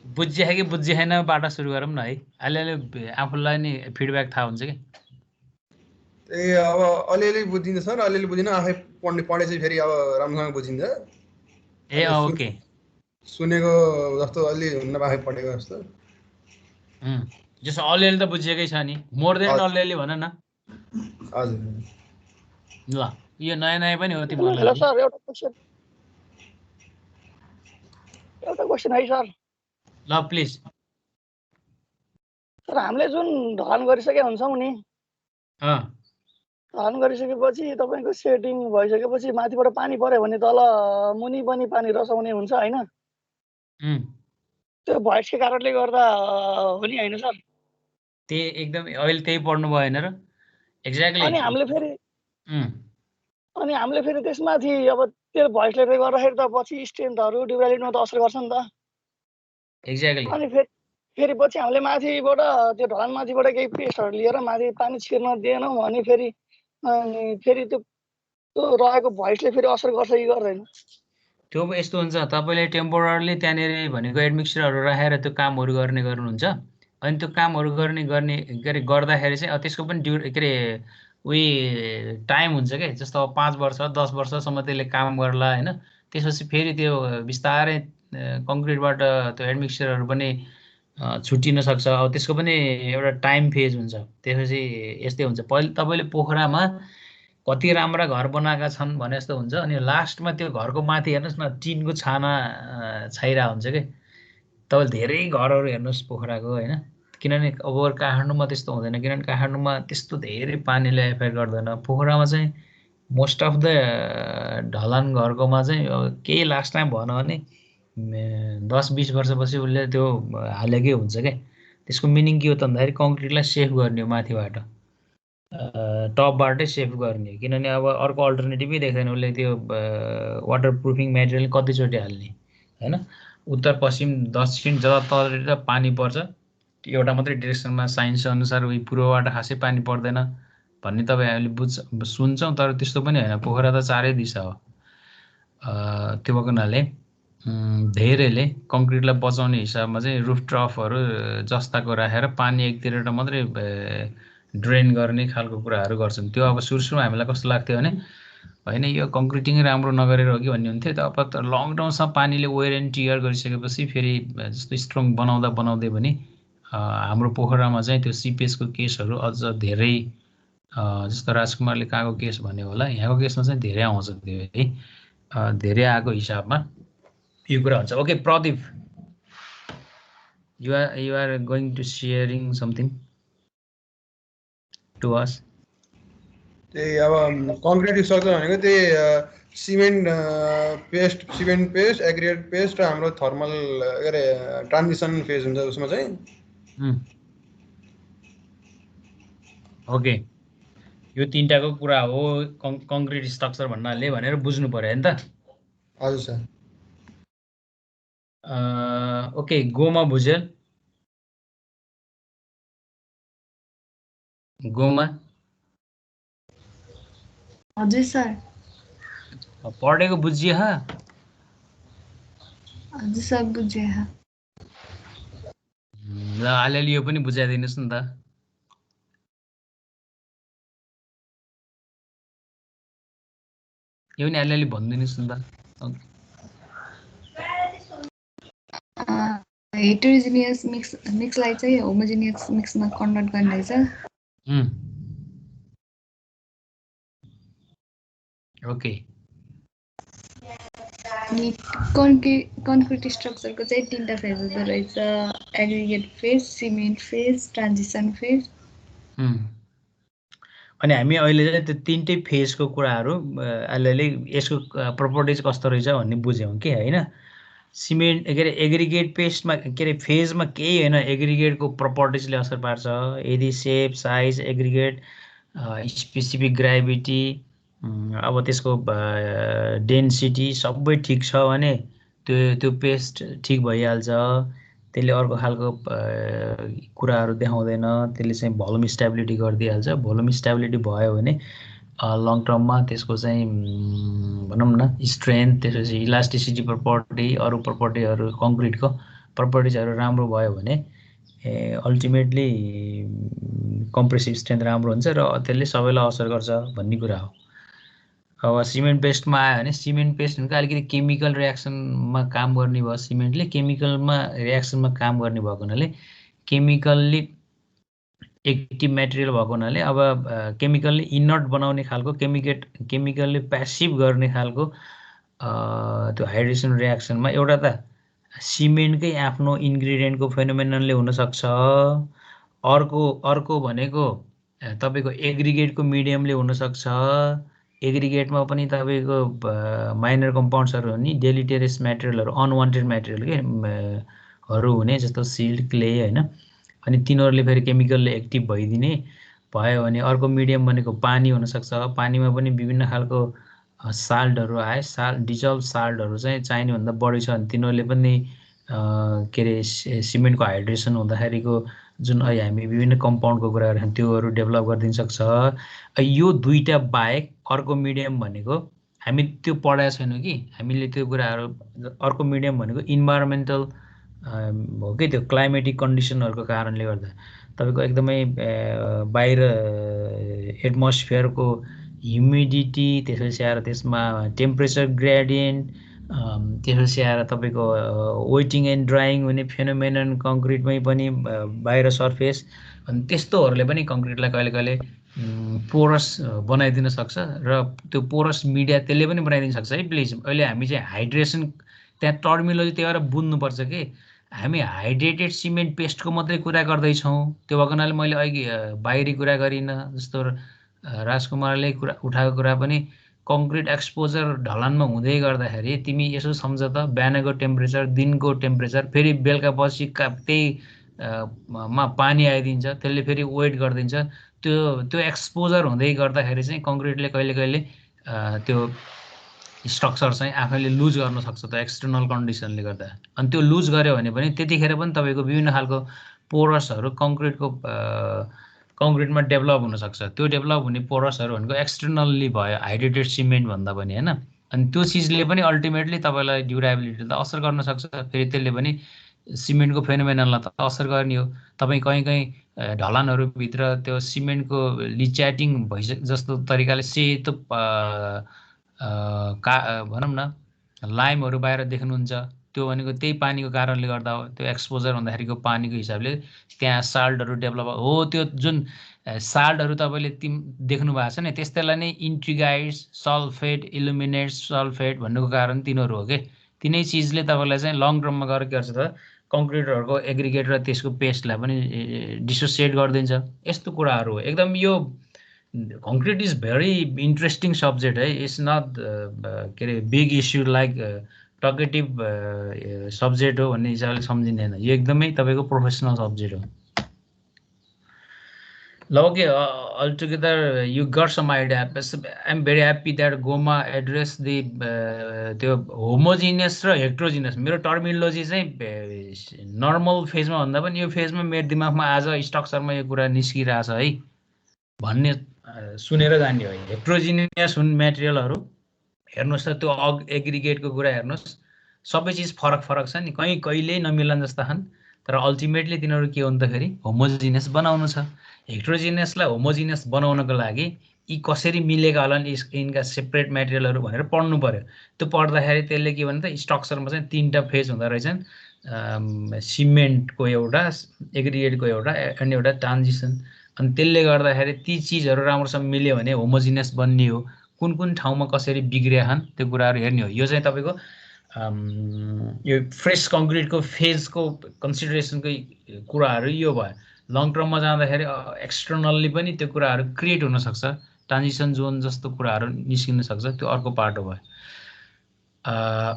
बुझिए कि बुझिए छैन बाट सुरु गरौँ न है. अलिअलि आफूलाई नि फिडब्याक थाहा हुन्छ कि. ए अब अलिअलि बुझिन्छ सर, अलिअलि बुझिन, आफै पढे चाहिँ फेरि अब राम्रोसँग बुझिन्छ. ए ओके, सुनेको जस्तो अलि हुन्न, आफै पढेको जस्तो. जस्तो अलिअलि त बुझिएकै छ नि, मोर देन अलिअलि भन न. हजुर ल यो नयाँ पनि हो तिमीलाई. ल सर एउटा क्वेसन है सर. ल प्लिज. सर हामीले जुन ढलान गरिसकेका हुन्छौँ नि, ढलान गरिसकेपछि तपाईँको सेटिङ भइसकेपछि माथिबाट पानी पर्यो भने तल मुनि पनि पानी रसाउने हुन्छ होइन? त्यो भोइड्सको कारणले गर्दा हो नि होइन सर? त्यही एकदम अहिले त्यही पढ्नु भएन र? एक्ज्याक्टली. अनि हामीले फेरि त्यसमाथि अब त्यो भोइड्सले गर्दाखेरि त पछि स्ट्रेन्थहरू ड्युरेबिलिटीमा त असर गर्छ नि त. एक्ज्याक्टली. अनि फेरि पछि हामीले माथिबाट त्यो ढलान माथिबाट केही पेस्टहरू लिएर माथि पानी छिर्न दिएनौँ भने फेरि त्यो रहेको भोइड्सले फेरि असर गर्छ कि गर्दैन? त्यो यस्तो हुन्छ, तपाईँले टेम्पोररली त्यहाँनिर भनेको एडमिक्सचरहरू राखेर त्यो कामहरू गर्नुहुन्छ. अनि त्यो कामहरू गर्ने के अरे गर्दाखेरि चाहिँ त्यसको पनि के अरे उही टाइम हुन्छ क्या. जस्तो अब 5 वर्ष 10 वर्षसम्म त्यसले काम गर्ला होइन. त्यसपछि फेरि त्यो बिस्तारै कङ्क्रिटबाट त्यो एडमिक्सचरहरू पनि छुट्टिन सक्छ. अब त्यसको पनि एउटा टाइम फेज हुन्छ. त्यसपछि यस्तै हुन्छ. पहिले तपाईँले पोखरामा कति राम्रा घर बनाएका छन् भने जस्तो हुन्छ, अनि लास्टमा त्यो घरको माथि हेर्नुहोस् न, टिनको छाना छाइरहेको हुन्छ कि. तपाईँले धेरै घरहरू हेर्नुहोस् पोखराको होइन. किनभने अब काठमाडौँमा त्यस्तो हुँदैन, किनभने काठमाडौँमा त्यस्तो धेरै पानीले एफेक्ट गर्दैन. पोखरामा चाहिँ मोस्ट अफ द ढलान घरकोमा चाहिँ अब केही लास्ट टाइम भनौँ भने 10-20 वर्षपछि उसले त्यो हालेकै हुन्छ क्या. त्यसको मिनिङ के हो त भन्दाखेरि कङ्क्रिटलाई सेफ गर्ने हो माथिबाट. टपबाटै सेभ गर्ने, किनभने अब अर्को अल्टरनेटिभै देख्दैन उसले त्यो वाटर प्रुफिङ मेटेरियल कतिचोटि हाल्ने होइन। उत्तर पश्चिम दक्षिण जताततै पानी पर्छ, एउटा मात्रै डिरेक्सनमा साइन्स अनुसार उयो पूर्वबाट खासै पानी पर्दैन भन्ने तपाईँ हामीले सुन्छौँ, तर त्यस्तो पनि होइन। पोखरा त चारै दिशा हो। त्यो भएको हुनाले धेरैले कङ्क्रिटलाई बचाउने हिसाबमा चाहिँ रुफ ट्रफहरू जस्ताको राखेर पानी एकतिरबाट मात्रै ड्रेन गर्ने खालको कुराहरू गर्छन्। त्यो अब सुरुमा हामीलाई कस्तो लाग्थ्यो भने होइन यो कङ्क्रिटिङ राम्रो नगरेर हो कि भन्ने हुन्थ्यो। त अब लङ टर्मसम्म पानीले वेयर एन्ड टियर गरिसकेपछि फेरि जस्तो स्ट्रङ बनाउँदै पनि हाम्रो पोखरामा चाहिँ त्यो सिपेजको केसहरू अझ धेरै जस्तो राजकुमारले कहाँको केस भन्यो होला, यहाँको केसमा चाहिँ धेरै आउँछ त्यो है। धेरै आएको हिसाबमा यो कुरा हुन्छ। Okay Pradeep, you are going to sharing something to us? त्यही अब कङ्क्रिट स्ट्रक्चर भनेको त्यही सिमेन्ट पेस्ट एग्रिगेट पेस्ट र हाम्रो थर्मल के अरे ट्रान्जिसन फेज हुन्छ उसमा चाहिँ। ओके, यो तीनटाको कुरा हो कङ्क्रिट स्ट्रक्चर भन्नाले भनेर बुझ्नु पर्यो नि त। हजुर सर। ओके, गोमा भुजेल, गोमा। हजुर सर। पढेको बुझियो? हजुर सर बुझे। ल अलिअलि यो पनि बुझाइदिनुहोस् न त। यो पनि अलिअलि भनिदिनुहोस् न त। हेटेरोजिनियस मिक्सलाई चाहिँ होमोजिनियस मिक्समा कन्भर्ट गर्ने रहेछ। ओके। अनि कन्क्रिट स्ट्रक्चरको चाहिँ तीनटा फेज हुँदो रहेछ, aggregate phase, cement phase, transition phase. अनि हामी अहिले चाहिँ त्यो तीनटै फेजको कुराहरू अलिअलि यसको प्रपर्टिज कस्तो रहेछ भन्ने बुझ्यौँ कि होइन। सिमेन्ट के अरे एग्रिगेट पेस्टमा के अरे फेजमा केही होइन, एग्रिगेटको प्रपर्टिजले असर पार्छ। यदि सेप, साइज, एग्रिगेट, स्पेसिफिक ग्राभिटी, अब त्यसको डेन्सिटी सबै ठिक छ भने त्यो पेस्ट ठिक भइहाल्छ। त्यसले अर्को खालको कुराहरू देखाउँदैन, त्यसले चाहिँ भोल्युम स्टेबिलिटी गरिदिइहाल्छ। भोल्युम स्टेबिलिटी भयो भने लङ टर्ममा त्यसको चाहिँ भनौँ न स्ट्रेन्थ, त्यसपछि इलास्टिसिटी प्रपर्टी, अरू प्रपर्टीहरू कङ्क्रिटको प्रपर्टिजहरू राम्रो भयो भने अल्टिमेटली कम्प्रेसिभ स्ट्रेन्थ राम्रो हुन्छ र त्यसले सबैलाई असर गर्छ भन्ने कुरा हो। अब सिमेन्ट पेस्टमा आयो भने सिमेन्ट पेस्ट भनेको अलिकति केमिकल रियाक्सनमा काम गर्ने भयो। सिमेन्टले केमिकलमा रियाक्सनमा काम गर्ने भएको हुनाले केमिकल्ली एक्टिभ मेटेरियल भएको हुनाले अब केमिकलले इनर्ट बनाउने खालको केमिकलले प्यासिभ गर्ने खालको त्यो हाइड्रेसन रियाक्सनमा एउटा त सिमेन्टकै आफ्नो इन्ग्रिडियन्टको फेनोमेननले हुनसक्छ। अर्को भनेको तपाईँको एग्रिगेटको मिडियमले हुनसक्छ। एग्रिगेटमा पनि तपाईँको माइनर कम्पाउन्ड्सहरू नि डेलिटेरियस मेटेरियलहरू, अनवान्टेड मेटेरियल के हुने जस्तो सिल्ट, क्ले होइन। अनि तिनीहरूले फेरि केमिकलले एक्टिभ भइदिने भयो भने अर्को मिडियम भनेको पानी हुनसक्छ। पानीमा पनि विभिन्न खालको साल्टहरू आए, डिजल्भ साल्टहरू चाहिँ चाहिने भन्दा बढी छ भने तिनीहरूले पनि के अरे सिमेन्टको हाइड्रेसन हुँदाखेरिको जुन अहिले हामी विभिन्न कम्पाउन्डको कुरा गरेछौँ त्योहरू डेभलप गरिदिन सक्छ। यो दुईटा बाहेक अर्को मिडियम भनेको हामी त्यो पढाएको छैनौँ कि हामीले त्यो कुराहरू। अर्को मिडियम भनेको इन्भाइरोमेन्टल हो कि त्यो क्लाइमेटिक कन्डिसनहरूको कारणले गर्दा तपाईँको एकदमै बाहिर एटमोस्फियरको ह्युमिडिटी, त्यसपछि आएर त्यसमा टेम्परेचर ग्रेडियन्ट, त्यसपछि आएर तपाईँको वेटिङ एन्ड ड्राइङ हुने फेनोमेनन कङ्क्रिटमै पनि बाहिर सर्फेस, अनि त्यस्तोहरूले पनि कङ्क्रिटलाई कहिले कहिले पोरस बनाइदिन सक्छ र त्यो पोरस मिडिया त्यसले पनि बनाइदिन सक्छ है। प्लिज अहिले हामी चाहिँ हाइड्रेसन त्यहाँ टर्मिनोलोजी त्यही भएर बुझ्नुपर्छ कि हामी हाइड्रेटेड सिमेन्ट पेस्टको मात्रै कुरा गर्दैछौँ। त्यो भएको हुनाले मैले अघि बाहिरी कुरा गरिनँ। जस्तो राजकुमारले उठाएको कुरा पनि कङ्क्रिट एक्सपोजर ढलानमा हुँदै गर्दाखेरि तिमी यसो सम्झ त बिहानको टेम्परेचर, दिनको टेम्परेचर, फेरि बेलुका पछि त्यही मा पानी आइदिन्छ, त्यसले फेरि वेट गरिदिन्छ। त्यो एक्सपोजर हुँदै गर्दाखेरि चाहिँ कङ्क्रिटले कहिले कहिले त्यो स्ट्रक्चर चाहिँ आफैले लुज गर्न सक्छ त एक्सटर्नल कन्डिसनले गर्दा। अनि त्यो लुज गर्यो भने पनि त्यतिखेर पनि तपाईँको विभिन्न खालको पोरसहरू कङ्क्रिटमा डेभलप हुनसक्छ। त्यो डेभलप हुने पोरसहरू भनेको एक्सटर्नल्ली भयो हाइड्रेटेड सिमेन्ट भन्दा पनि होइन। अनि त्यो चिजले पनि अल्टिमेटली तपाईँलाई ड्युरेबिलिटी त असर गर्न सक्छ। फेरि त्यसले पनि सिमेन्टको फेनोमेननलाई त असर गर्ने हो। तपाईँ कहीँ ढलानहरूभित्र त्यो सिमेन्टको लिच्याटिङ जस्तो तरिकाले सेतो भनौँ न लाइमहरू बाहिर देख्नुहुन्छ, त्यो भनेको त्यही पानीको कारणले गर्दा हो। त्यो एक्सपोजर हुँदाखेरिको पानीको हिसाबले त्यहाँ साल्टहरू डेभलप हो। त्यो जुन साल्टहरू तपाईँले देख्नु भएको छ नि, त्यस्तैलाई नै इन्ट्रिगाइड्स, सल्फेट, इल्युमिनेट्स, सल्फेट भन्नुको कारण तिनीहरू हो कि। तिनै चिजले तपाईँलाई चाहिँ लङ टर्ममा गएर के गर्छ त कङ्क्रिटहरूको एग्रिगेट र त्यसको पेस्टलाई पनि डिसोसिएट गरिदिन्छ। यस्तो कुराहरू हो। एकदम यो concrete is very interesting subject है। इट्स नट के अरे बिग इस्यु लाइक टकेटिभ सब्जेक्ट हो भन्ने हिसाबले सम्झिँदैन। यो एकदमै तपाईँको प्रोफेसनल सब्जेक्ट हो। ल okay, altogether you got some idea. I'm very happy that Goma address the त्यो होमोजिनियस र हेक्ट्रोजिनियस। मेरो टर्मिनोलोजी चाहिँ नर्मल फेजमा भन्दा पनि यो फेजमा मेरो दिमागमा आज स्ट्रक्चरमा यो कुरा निस्किरहेछ है भन्ने सुनेर जान्ने हो। हेक्ट्रोजिनियस हुन् मेटेरियलहरू, हेर्नुहोस् त त्यो एग्रिगेटको कुरा हेर्नुहोस्, सबै चिज फरक फरक छ नि, कहिले नमिल्ने जस्ता छन्, तर अल्टिमेटली तिनीहरू के हो भन्दाखेरि होमोजिनियस बनाउनु छ। हेक्ट्रोजिनियसलाई होमोजिनियस बनाउनको लागि यी कसरी मिलेका होलान् यिनका सेपरेट मेटेरियलहरू भनेर पढ्नु पर्यो। त्यो पढ्दाखेरि त्यसले के भने त स्ट्रक्चरमा चाहिँ 3टा फेज हुँदो रहेछन्, सिमेन्टको एउटा, एग्रिगेटको एउटा, अनि एउटा ट्रान्जिसन। अनि त्यसले गर्दाखेरि ती चिजहरू राम्रोसँग मिल्यो भने होमोजिनियस बन्ने हो। कुन कुन ठाउँमा कसरी बिग्रिया छन् त्यो कुराहरू हेर्ने हो। यो चाहिँ तपाईँको यो फ्रेस कङ्क्रिटको फेजको कन्सिडरेसनको कुराहरू यो भयो। लङ टर्ममा जाँदाखेरि एक्सटर्नल्ली पनि त्यो कुराहरू क्रिएट हुनसक्छ, ट्रान्जिसन जोन जस्तो कुराहरू निस्किन सक्छ, त्यो अर्को पाटो भयो।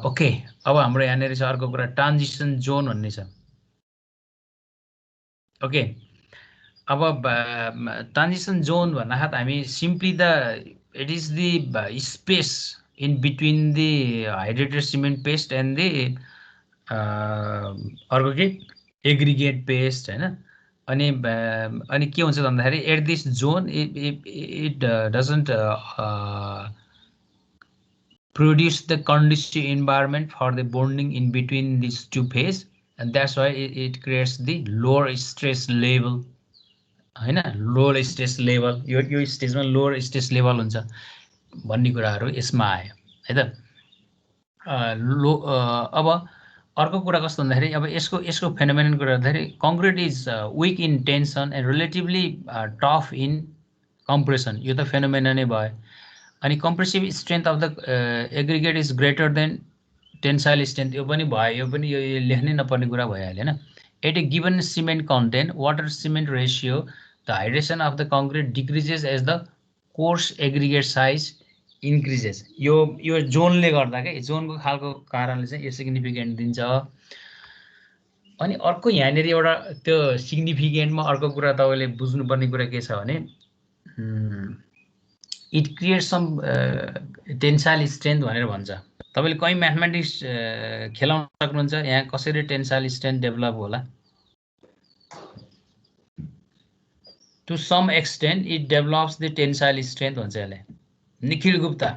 ओके, अब हाम्रो यहाँनिर छ अर्को कुरा, ट्रान्जिसन जोन भन्ने छ। ओके, अब ट्रान्जिसन जोन भन्दाखेरि हामी simply it is the space in between the hydrated cement paste and the अर्को के एग्रिगेट पेस्ट होइन। अनि के हुन्छ भन्दाखेरि at this zone it doesn't produce the conducive environment for the bonding in between these two phase, and that's why it creates the lower stress level हैन। lower stress level यो स्टेजमा lower stress level हुन्छ भन्ने कुराहरू यसमा आयो है त। अब अर्को कुरा कस्तो भन्दाखेरि अब यसको फेनोमेनन कुरा गर्दाखेरि concrete is weak in tension and relatively tough in compression. यो त फेनोमेनन नै भयो। अनि compressive strength of the aggregate is greater than tensile strength, यो पनि भयो। यो पनि यो लेख्नै नपर्ने कुरा भइहाल्यो होइन। At a given cement content water cement ratio the hydration of the concrete decreases as the coarse aggregate size increases. यो जोनले गर्दा क्या, जोनको खालको कारणले चाहिँ यो सिग्निफिकेन्ट दिन्छ। अनि अर्को यहाँनिर एउटा त्यो सिग्निफिकेन्टमा अर्को कुरा तपाईँले बुझ्नुपर्ने कुरा के छ भने it creates some tensile strength भनेर भन्छ। तपाईँले कहीँ म्याथमेटिक्स खेलाउन सक्नुहुन्छ, यहाँ कसरी टेन्साइल स्ट्रेन्थ डेभलप होला। To some extent it develops the tensile strength भन्छ यसले। Nikhil Gupta,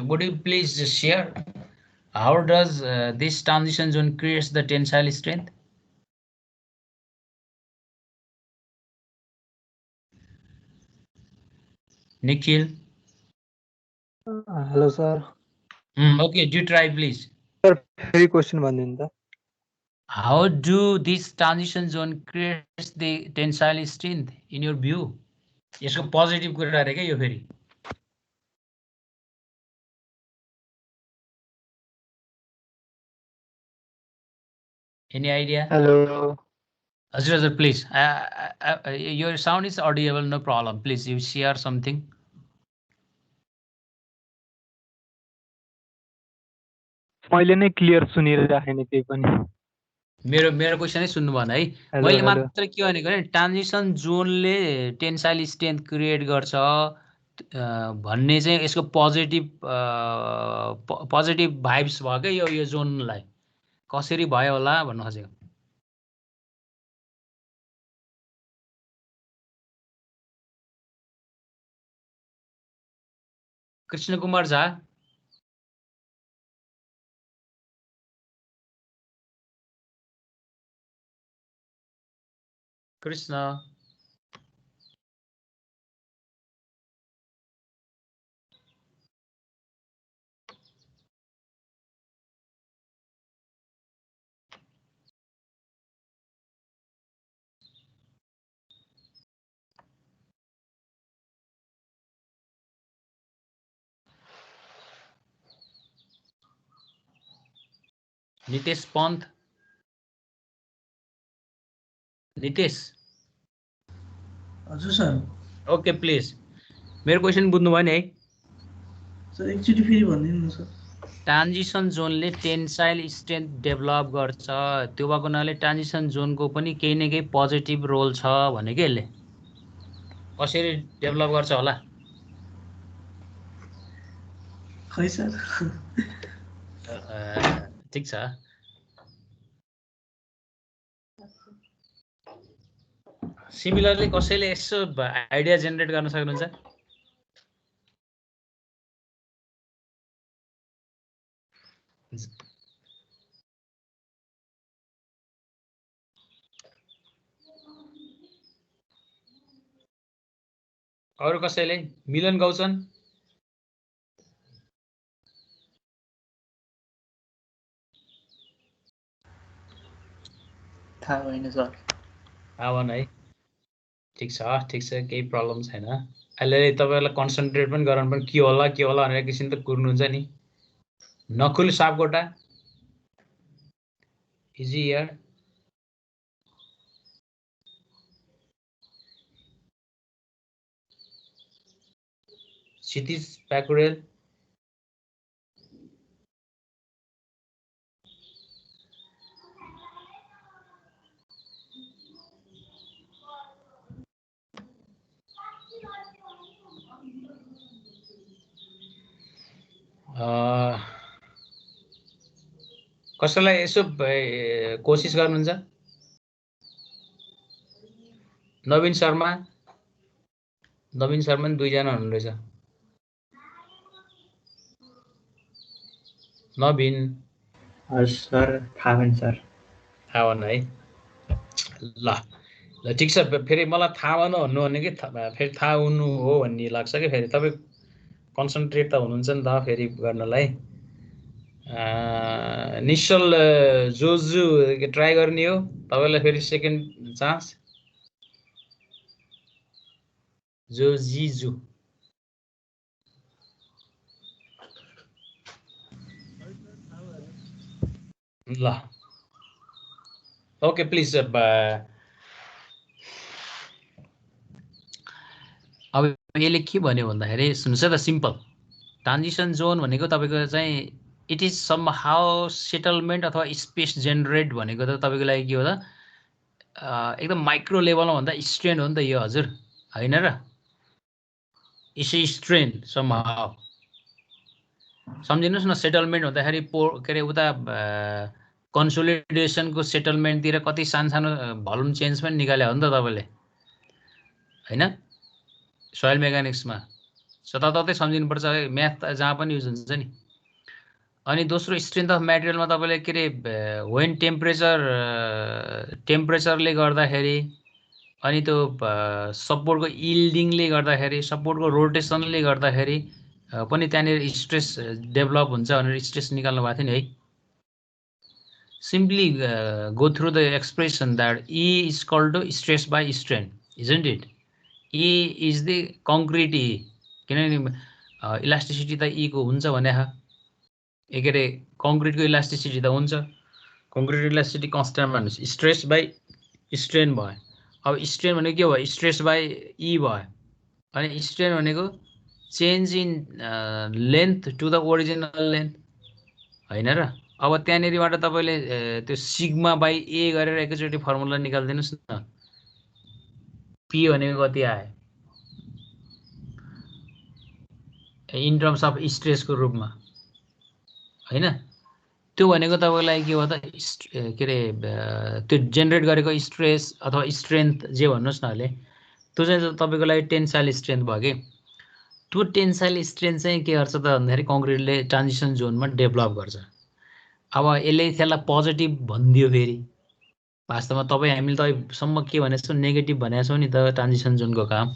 would you please share how does this transition zone creates the tensile strength? Nikhil. Hello sir. Okay, do try please. Sir, very question bhandinuta. How do this transition zone creates the tensile strength in your view? यसको positive कुरा रे के यो फेरि। Any idea? Hello. Hazur, please. Your sound is audible, no problem. Please, you share something. मैले नै clear सुनिराखेन केही पनि। मेरो क्वेसनै सुन्नु भएन है। मैले मात्र के भनेको भने ट्रान्जिसन जोनले टेन्साइल स्ट्रेन्थ क्रिएट गर्छ भन्ने चाहिँ यसको पोजिटिभ भाइब्स भयो क्या यो जोनलाई कसरी भयो होला भन्नु खोजेको। कृष्ण कुमार झा कृष्ण नितेश पन्त नितेश हजुर सर। ओके प्लिज मेरो क्वेसन बुझ्नु भयो नि है सर एकचोटि फेरि भनिदिनु न सर। ट्रान्जिसन जोनले टेन्साइल स्ट्रेन्थ डेभलप गर्छ त्यो भएको हुनाले ट्रान्जिसन जोनको पनि केही न केही पोजिटिभ रोल छ भने के यसले कसरी डेभलप गर्छ होला। खै सर ठिक छ सिमिलरली कसैले यसो आइडिया जेनेरेट गर्न सक्नुहुन्छ। अरू कसैले मिलन गौचन थाहा भएन सर। थाहा भएन है ठिक छ केही प्रब्लम छैन। अहिले तपाईँहरूलाई कन्सन्ट्रेट पनि गराउनु पर्ने के होला भनेर एकैछिन त कुर्नुहुन्छ नि। नकुल सापकोटा इजी यार क्षितिज प्याकुरेल कसैलाई यसो कोसिस गर्नुहुन्छ। नवीन शर्मा नि दुईजना हुनुहुँदैछ। नवीन सर थाहा भएन सर। थाहा भएन है ल ठिक छ। फेरि मलाई थाहा भएन भन्नु भने कि फेरि थाहा हुनु हो भन्ने लाग्छ कि फेरि तपाईँ कन्सन्ट्रेट त हुनुहुन्छ नि त फेरि गर्नलाई। निश्चल जोजु ट्राई गर्ने हो तपाईँलाई फेरि सेकेन्ड चान्स। जोजिजु ल ओके प्लिज। अब यसले के भन्यो भन्दाखेरि सुन्नुहोस् है त सिम्पल ट्रान्जिसन जोन भनेको तपाईँको चाहिँ it is somehow settlement अथवा स्पेस जेनेरेट भनेको त तपाईँको लागि के हो त एकदम माइक्रो लेभलमा भन्दा स्ट्रेन हो नि त यो हजुर होइन र। इसे स्ट्रेन सम हाउ सम्झिनुहोस् न। सेटलमेन्ट हुँदाखेरि के अरे उता कन्सोलिडेसनको सेटलमेन्टतिर कति सानो भल्युम चेन्ज पनि निकाल्यो हो नि त तपाईँले होइन सोइल मेकानिक्समा जताततै सम्झिनुपर्छ म्याथ जहाँ पनि युज हुन्छ नि। अनि दोस्रो स्ट्रेन्थ अफ मेटेरियलमा तपाईँले के अरे वेन टेम्परेचरले गर्दाखेरि अनि त्यो सपोर्टको इल्डिङले गर्दाखेरि सपोर्टको रोटेसनले गर्दाखेरि पनि त्यहाँनिर स्ट्रेस डेभलप हुन्छ भनेर स्ट्रेस निकाल्नु भएको थियो नि है। Simply go through the expression that E is called to stress by strain isn't it. E is the concrete E किनभने इलास्टिसिटी त ईको हुन्छ भने के अरे कङ्क्रिटको इलास्टिसिटी त हुन्छ। कङ्क्रिट इलास्टिसिटी कन्सट्यान्ट भन्नुहोस् स्ट्रेस बाई स्ट्रेन भयो। अब स्ट्रेन भनेको के भयो स्ट्रेस बाई ई भयो। अनि स्ट्रेन भनेको change in length to the original length होइन र। अब त्यहाँनिरबाट तपाईँले त्यो सिग्मा बाई ए गरेर एकैचोटि फर्मुला निकालिदिनुहोस् न, पी भनेको कति आयो इन टर्म्स अफ स्ट्रेसको रूपमा होइन। त्यो भनेको तपाईँलाई के हो त के अरे त्यो जेनेरेट गरेको स्ट्रेस अथवा स्ट्रेन्थ जे भन्नुहोस् न अहिले, त्यो चाहिँ तपाईँको लागि टेन्साइल स्ट्रेन्थ भयो कि। त्यो टेन्साइल स्ट्रेन्थ चाहिँ के गर्छ त भन्दाखेरि कङ्क्रिटले ट्रान्जिसन जोनमा डेभलप गर्छ। अब यसले त्यसलाई पोजिटिभ भनिदियो फेरि, वास्तवमा तपाईँ हामीले तपाईँसम्म के भनेको छौँ नेगेटिभ भनेको छौँ नि त ट्रान्जिसन जोनको काम।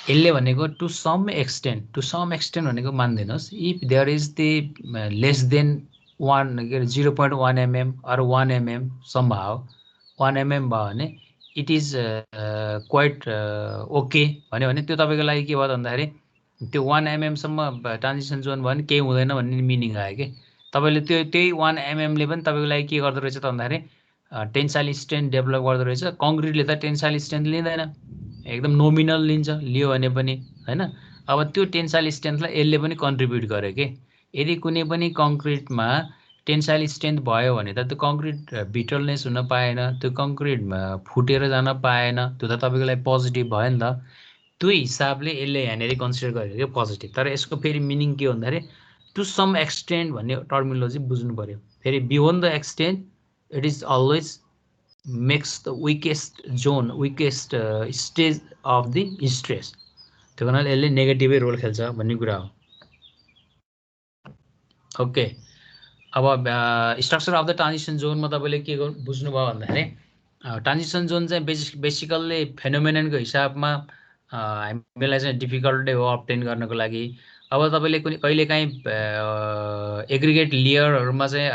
यसले भनेको टु सम एक्सटेन्ट भनेको मानिदिनुहोस्, if there is the less than 0.1 mm or 1 mm सम्भाव 1 mm भयो भने इट इज क्वाइट ओके भन्यो भने त्यो तपाईँको लागि के भयो भन्दाखेरि त्यो 1 mm सम्म ट्रान्जिसन जोन भयो भने केही हुँदैन भन्ने मिनिङ आयो कि। तपाईँले त्यही 1 mm ले पनि तपाईँको लागि के गर्दो रहेछ त भन्दाखेरि टेन्साइल स्ट्रेन्थ डेभलप गर्दो रहेछ। कङ्क्रिटले त टेन्साइल स्ट्रेन्थ लिँदैन, एकदम नोमिनल लिन्छ, लियो भने पनि होइन। अब त्यो टेन्साइल स्ट्रेन्थलाई यसले पनि कन्ट्रिब्युट गर्यो कि। यदि कुनै पनि कङ्क्रिटमा टेन्साइल स्ट्रेन्थ भयो भने त त्यो कङ्क्रिट भिटलनेस हुन पाएन, त्यो कङ्क्रिट फुटेर जान पाएन, त्यो त तपाईँको लागि पोजिटिभ भयो नि त। त्यो हिसाबले यसले यहाँनिर कन्सिडर गरेको क्या पोजिटिभ। तर यसको फेरि मिनिङ के हो भन्दाखेरि टु सम एक्सटेन्ट भन्ने टर्मिनोलोजी बुझ्नु पऱ्यो। फेरि beyond the extent it is always makes the weakest John, weakest stage of the stress. त्यो कारणले यसले नेगेटिभै रोल खेल्छ भन्ने कुरा हो। ओके, अब स्ट्रक्चर अफ द ट्रान्जिसन जोनमा तपाईँले के बुझ्नुभयो भन्दाखेरि ट्रान्जिसन जोन चाहिँ बेसिकल्ली फेनोमेननको हिसाबमा हामीलाई चाहिँ डिफिकल्टै हो अब्टेन गर्नको लागि। अब तपाईँले कहिलेकाहीँ एग्रिगेट लेयरहरूमा चाहिँ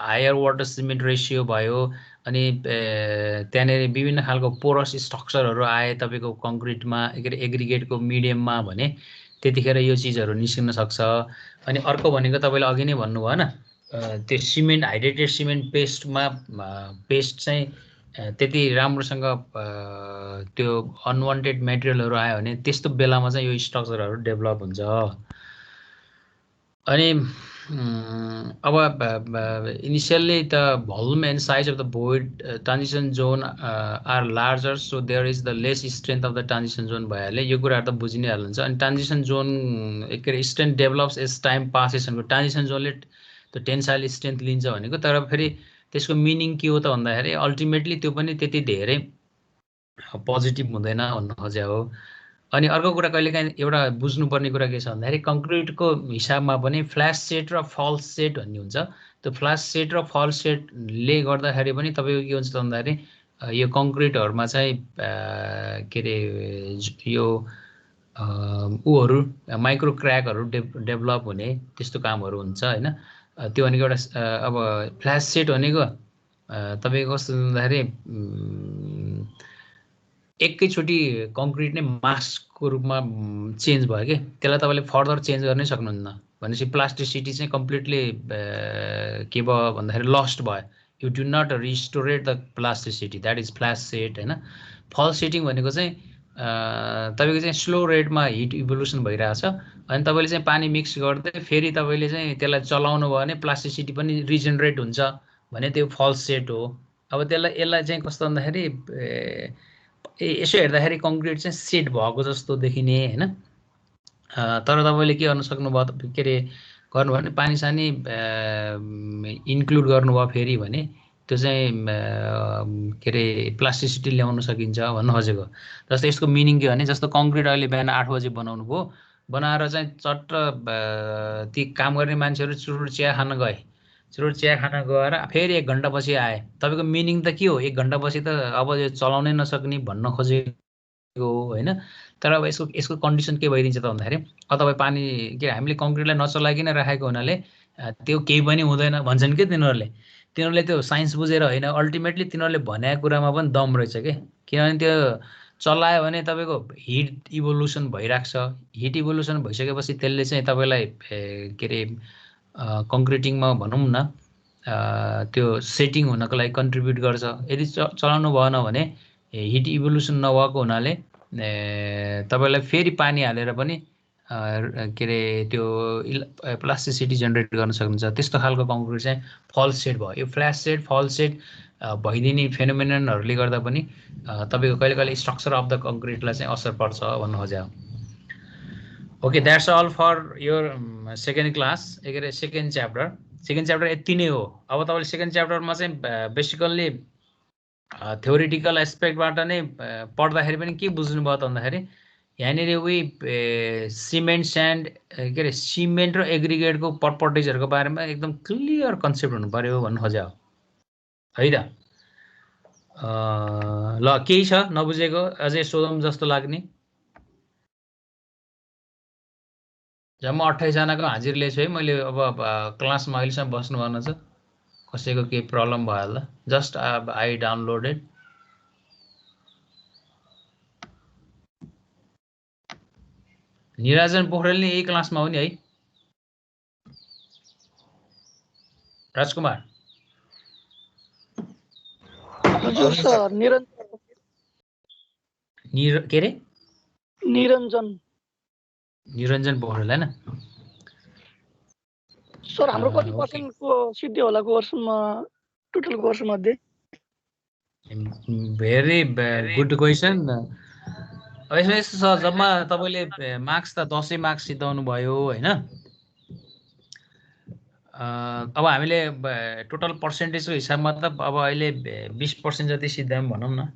हायर वाटर सिमेन्ट रेसियो भयो, अनि त्यहाँनिर विभिन्न खालको पोरस स्ट्रक्चरहरू आए तपाईँको कङ्क्रिटमा के अरे एग्रिगेटको मिडियममा भने त्यतिखेर यो चिजहरू निस्किन सक्छ। अनि अर्को भनेको तपाईँले अघि नै भन्नुभयो न त्यो सिमेन्ट हाइड्रेटेड सिमेन्ट पेस्ट चाहिँ त्यति राम्रोसँग त्यो अनवान्टेड मेटेरियलहरू आयो भने त्यस्तो बेलामा चाहिँ यो स्ट्रक्चरहरू डेभलप हुन्छ। अनि अब initially the volume and size of the void transition zone are larger, so there is the less strength of the transition zone भइहाल्यो। यो कुराहरू त बुझि नै हाल्नुहुन्छ। अनि ट्रान्जिसन जोन के अरे strength develops as time passes भनेको ट्रान्जिसन जोनले त्यो टेन्साइल स्ट्रेन्थ लिन्छ भनेको, तर फेरि त्यसको मिनिङ के हो त भन्दाखेरि अल्टिमेटली त्यो पनि त्यति धेरै पोजिटिभ हुँदैन भन्न खोजे हो। अनि अर्को कुरा कहिलेकाहीँ एउटा बुझ्नुपर्ने कुरा के छ भन्दाखेरि कङ्क्रिटको हिसाबमा पनि फ्ल्यास सेट र फल्स सेट भन्ने हुन्छ। त्यो फ्ल्यास सेट र फल्स सेटले गर्दाखेरि पनि तपाईँको के हुन्छ त भन्दाखेरि यो कङ्क्रिटहरूमा चाहिँ के अरे यो ऊहरू माइक्रो क्र्याकहरू डेभलप हुने त्यस्तो कामहरू हुन्छ होइन। त्यो भनेको एउटा अब फ्ल्यास सेट भनेको तपाईँको कस्तो भन्दाखेरि एकैचोटि कङ्क्रिट नै मासको रूपमा चेन्ज भयो कि, त्यसलाई तपाईँले फर्दर चेन्ज गर्नै सक्नुहुन्न भनेपछि प्लास्टिसिटी चाहिँ कम्प्लिटली के भयो भन्दाखेरि लस्ट भयो। You do not restorate the plasticity, that is flash set होइन। फल्स सेटिङ भनेको चाहिँ तपाईँको चाहिँ स्लो रेटमा हिट इभोल्युसन भइरहेछ, अनि तपाईँले चाहिँ पानी मिक्स गर्दै फेरि तपाईँले चाहिँ त्यसलाई चलाउनु भयो भने प्लास्टिसिटी पनि रिजेनरेट हुन्छ भने त्यो फल्स सेट हो। अब यसलाई चाहिँ कस्तो भन्दाखेरि यसो हेर्दाखेरि कङ्क्रिट चाहिँ सेट भएको जस्तो देखिने होइन। तर तपाईँले के गर्न सक्नुभयो के अरे गर्नुभयो भने पानी सानी इन्क्लुड गर्नुभयो फेरि भने त्यो चाहिँ के अरे प्लास्टिसिटी ल्याउन सकिन्छ भन्न खोजेको। जस्तो यसको मिनिङ के भने जस्तो कङ्क्रिट अहिले बिहान 8 बजे बनाउनु भयो, बनाएर चाहिँ चट्ट ती काम गर्ने मान्छेहरू चुरुट चिया खान गए, चुरुट चिया खान गएर फेरि 1 घन्टापछि आए। तपाईँको मिनिङ त के हो, 1 घन्टापछि त अब यो चलाउनै नसक्ने भन्न खोजेको हो होइन। तर अब यसको कन्डिसन के भइदिन्छ त भन्दाखेरि अब तपाईँ पानी के हामीले कङ्क्रिटलाई नचलाइकन राखेको हुनाले त्यो केही पनि हुँदैन भन्छन् कि तिनीहरूले त्यो साइन्स बुझेर होइन, अल्टिमेटली तिनीहरूले भनेको कुरामा पनि दम रहेछ कि। किनभने त्यो चलायो भने तपाईँको हिट इभोल्युसन भइरहेको छ, हिट इभोल्युसन भइसकेपछि त्यसले चाहिँ तपाईँलाई के अरे कङ्क्रिटिङमा भनौँ न त्यो सेटिङ हुनको लागि कन्ट्रिब्युट गर्छ। यदि चलाउनु भएन भने हिट इभोल्युसन नभएको हुनाले तपाईँलाई फेरि पानी हालेर पनि के अरे त्यो प्लास्टिसिटी जेनेरेट गर्न सक्नुहुन्छ। त्यस्तो खालको कङ्क्रिट चाहिँ फल्स सेट भयो। यो फ्ल्यास सेट फल्स सेट भइदिने फेनोमेननहरूले गर्दा पनि तपाईँको कहिले कहिले स्ट्रक्चर अफ द कङ्क्रिटलाई चाहिँ असर पर्छ भन्नु खोज्यो। Okay, that's all for your second class, के अरे सेकेन्ड च्याप्टर। सेकेन्ड च्याप्टर यति नै हो। अब तपाईँले सेकेन्ड च्याप्टरमा चाहिँ बेसिकल्ली थ्योरिटिकल एस्पेक्टबाट नै पढ्दाखेरि पनि के बुझ्नुभयो त भन्दाखेरि यहाँनिर उही सिमेन्ट स्यान्ड के अरे सिमेन्ट र एग्रिगेटको प्रपर्टिजहरूको बारेमा एकदम क्लियर कन्सेप्ट हुनु पर्यो भन्नु खोज्यो है त। ल केही छ नबुझेको अझै सोधौँ जस्तो लाग्ने? जम्मा 28 जनाको हाजिर लिएछु है मैले। अब क्लासमा अहिलेसम्म बस्नु भर्नु छ, कसैको केही प्रब्लम भयो होला? Just I downloaded. Nirajan Pokharel नि यही क्लासमा हो नि है? राजकुमार हजुर सर, के अरे निरञ्जन पोखरेल हैन सर? हाम्रो कति पर्सेन्टको सिद्धि होला कोर्समा, टोटल कोर्स मध्ये? Very good question. यस्तो छ, जम्मा तपाईँले मार्क्स त 10 मार्क्स सिद्धाउनु भयो होइन। अब हामीले टोटल पर्सेन्टेजको हिसाबमा त अब अहिले 20% जति सिद्धायौँ भनौँ न।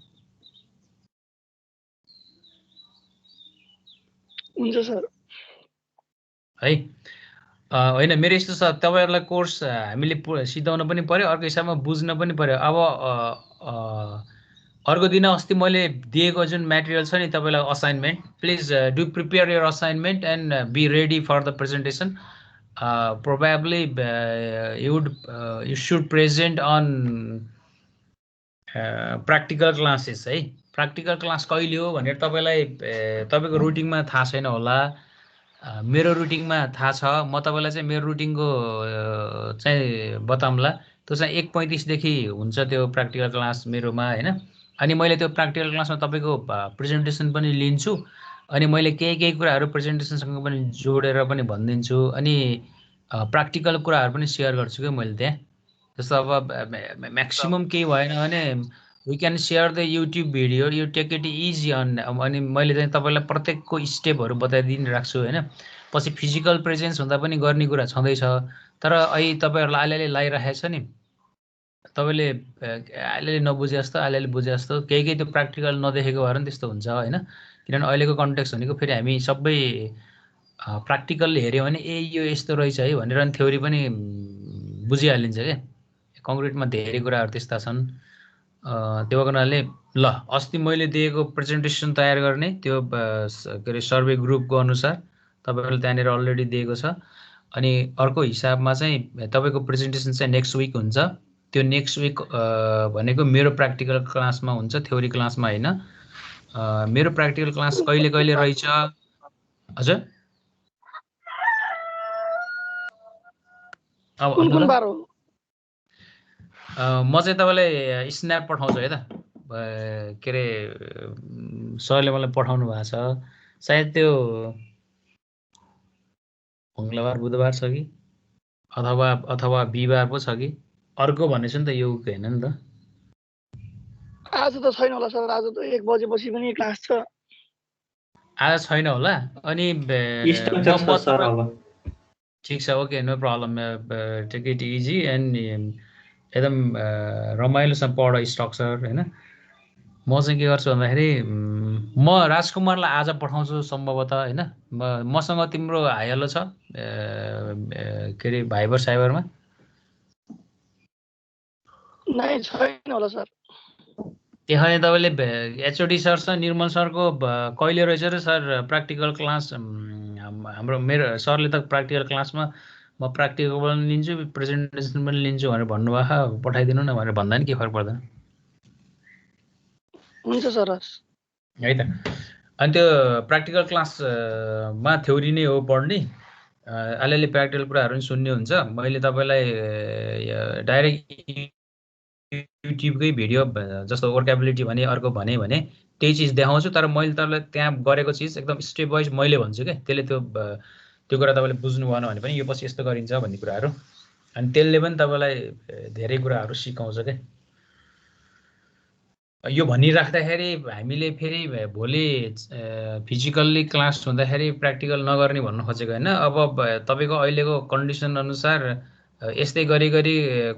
हुन्छ सर है। होइन, मेरो यस्तो छ, तपाईँहरूलाई कोर्स हामीले सिद्धाउन पनि पर्यो, अर्को हिसाबमा बुझ्न पनि पर्यो। अब अर्को दिन अस्ति मैले दिएको जुन मेटेरियल छ नि तपाईँलाई assignment, please do prepare your assignment and be ready for the presentation. Probably you should present on practical classes है। प्र्याक्टिकल क्लास कहिले हो भनेर तपाईँलाई तपाईँको रुटिनमा थाहा छैन होला, मेरो रुटिनमा थाहा छ। म तपाईँलाई चाहिँ मेरो रुटिनको चाहिँ बताउँला। त्यो चाहिँ 1:35 देखि हुन्छ त्यो प्र्याक्टिकल क्लास मेरोमा होइन। अनि मैले त्यो प्र्याक्टिकल क्लासमा तपाईँको प्रेजेन्टेसन पनि लिन्छु, अनि मैले केही कुराहरू प्रेजेन्टेसनसँग पनि जोडेर पनि भनिदिन्छु, अनि प्र्याक्टिकल कुराहरू पनि सेयर गर्छु क्या मैले त्यहाँ। जस्तो अब म्याक्सिमम् केही भएन भने we can share the YouTube video, you take it easy on. अनि मैले चाहिँ तपाईँलाई प्रत्येकको स्टेपहरू बताइदिनु राख्छु होइन। पछि फिजिकल प्रेजेन्स हुँदा पनि गर्ने कुरा छँदैछ, तर अहिले तपाईँहरूलाई अलिअलि लगाइरहेको छ नि, तपाईँले अलिअलि नबुझे जस्तो अलिअलि बुझे जस्तो, केही त्यो प्र्याक्टिकल नदेखेको भएर पनि त्यस्तो हुन्छ होइन। किनभने अहिलेको कन्टेक्स्ट भनेको फेरि हामी सबै प्र्याक्टिकल हेऱ्यौँ भने यो यस्तो रहेछ है भनेर अनि थ्योरी पनि बुझिहालिन्छ क्या। कङ्क्रिटमा धेरै कुराहरू त्यस्ता छन्। त्यो कारणले ल अस्ति मैले दिएको प्रेजेन्टेसन तयार गर्ने त्यो के अरे सर्वे ग्रुपको अनुसार तपाईँहरूले त्यहाँनिर अलरेडी दिएको छ। अनि अर्को हिसाबमा चाहिँ तपाईँको प्रेजेन्टेसन चाहिँ नेक्स्ट विक हुन्छ। त्यो नेक्स्ट विक भनेको मेरो प्र्याक्टिकल क्लासमा हुन्छ, थ्योरी क्लासमा होइन। मेरो प्र्याक्टिकल क्लास कहिले रहेछ? हजुर अब कुन बार हो? म चाहिँ तपाईँलाई स्न्याप पठाउँछु है त। के अरे सरले मलाई पठाउनु भएको छ, सायद त्यो मङ्गलबार बुधबार छ कि अथवा बिहिबार पो छ कि अर्को भनेछु नि त, यो होइन नि त। आज त छैन होला सर, आज त 1 बजेपछि पनि क्लास छ। आज छैन होला। अनि ठिक छ, okay, no problem. Take it easy and एकदम रमाइलोसँग पढ स्ट्रक्चर होइन। म चाहिँ के गर्छु भन्दाखेरि म राजकुमारलाई आज पठाउँछु सम्भवतः होइन। मसँग तिम्रो हाइलो छ के अरे भाइबर साइबरमा? नै छैन होला सर। त्यहाँ तपाईँले एचओडी सरसँग निर्मल सरको कहिले रहेछ र सर प्र्याक्टिकल क्लास? मेरो सरले त प्र्याक्टिकल क्लासमा म प्र्याक्टिकल पनि लिन्छु प्रेजेन्टेसन पनि लिन्छु भनेर भन्नुभएको, पठाइदिनु न भनेर भन्दा नि के फरक पर्दैन। हुन्छ सर है त। अनि त्यो प्र्याक्टिकल क्लासमा थ्योरी नै हो पढ्ने, अलिअलि प्र्याक्टिकल कुराहरू पनि सुन्ने हुन्छ। मैले तपाईँलाई डाइरेक्ट युट्युबकै भिडियो जस्तो वर्केबिलिटी भने अर्को भने त्यही चिज देखाउँछु, तर मैले तपाईँलाई त्यहाँ गरेको चिज एकदम स्टेप वाइज मैले भन्छु क्या। त्यसले त्यो कुरा तपाईँले बुझ्नु भएन भने पनि यो पछि यस्तो गरिन्छ भन्ने कुराहरू, अनि त्यसले पनि तपाईँलाई धेरै कुराहरू सिकाउँछ क्या। यो भनिराख्दाखेरि हामीले फेरि भोलि फिजिकल्ली क्लास हुँदाखेरि प्र्याक्टिकल नगर्ने भन्नु खोजेको होइन। अब तपाईँको अहिलेको कन्डिसन अनुसार यस्तै गरी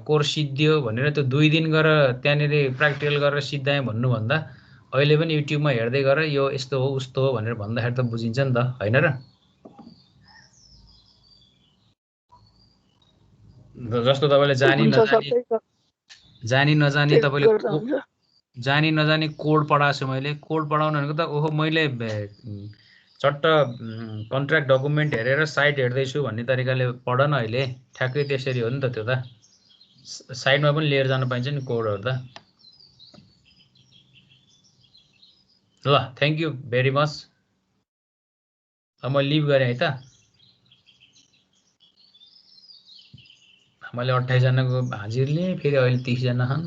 कोर्स सिद्धियो भनेर त्यो 2 दिन गरेर त्यहाँनिर प्र्याक्टिकल गरेर सिद्धाएँ भन्नुभन्दा अहिले पनि युट्युबमा हेर्दै गरेर यो यस्तो हो उस्तो हो भनेर भन्दाखेरि त बुझिन्छ नि त, होइन र? जस्तो तपाईँले जानी नजानी तपाईँले जानी नजानी कोड पढाएको छु मैले। कोड पढाउनु भनेको त ओहो मैले चट्ट कन्ट्र्याक्ट डकुमेन्ट हेरेर साइट हेर्दैछु भन्ने तरिकाले पढ न अहिले, ठ्याक्कै त्यसरी हो नि त। त्यो त साइडमा पनि लिएर जान पाइन्छ नि कोडहरू त। ल थ्याङ्क यू भेरी मच। अब म लिभ गरेँ है त। मैले 28 जनाको हाजिर लिएँ, फेरि अहिले 30 जना छन्।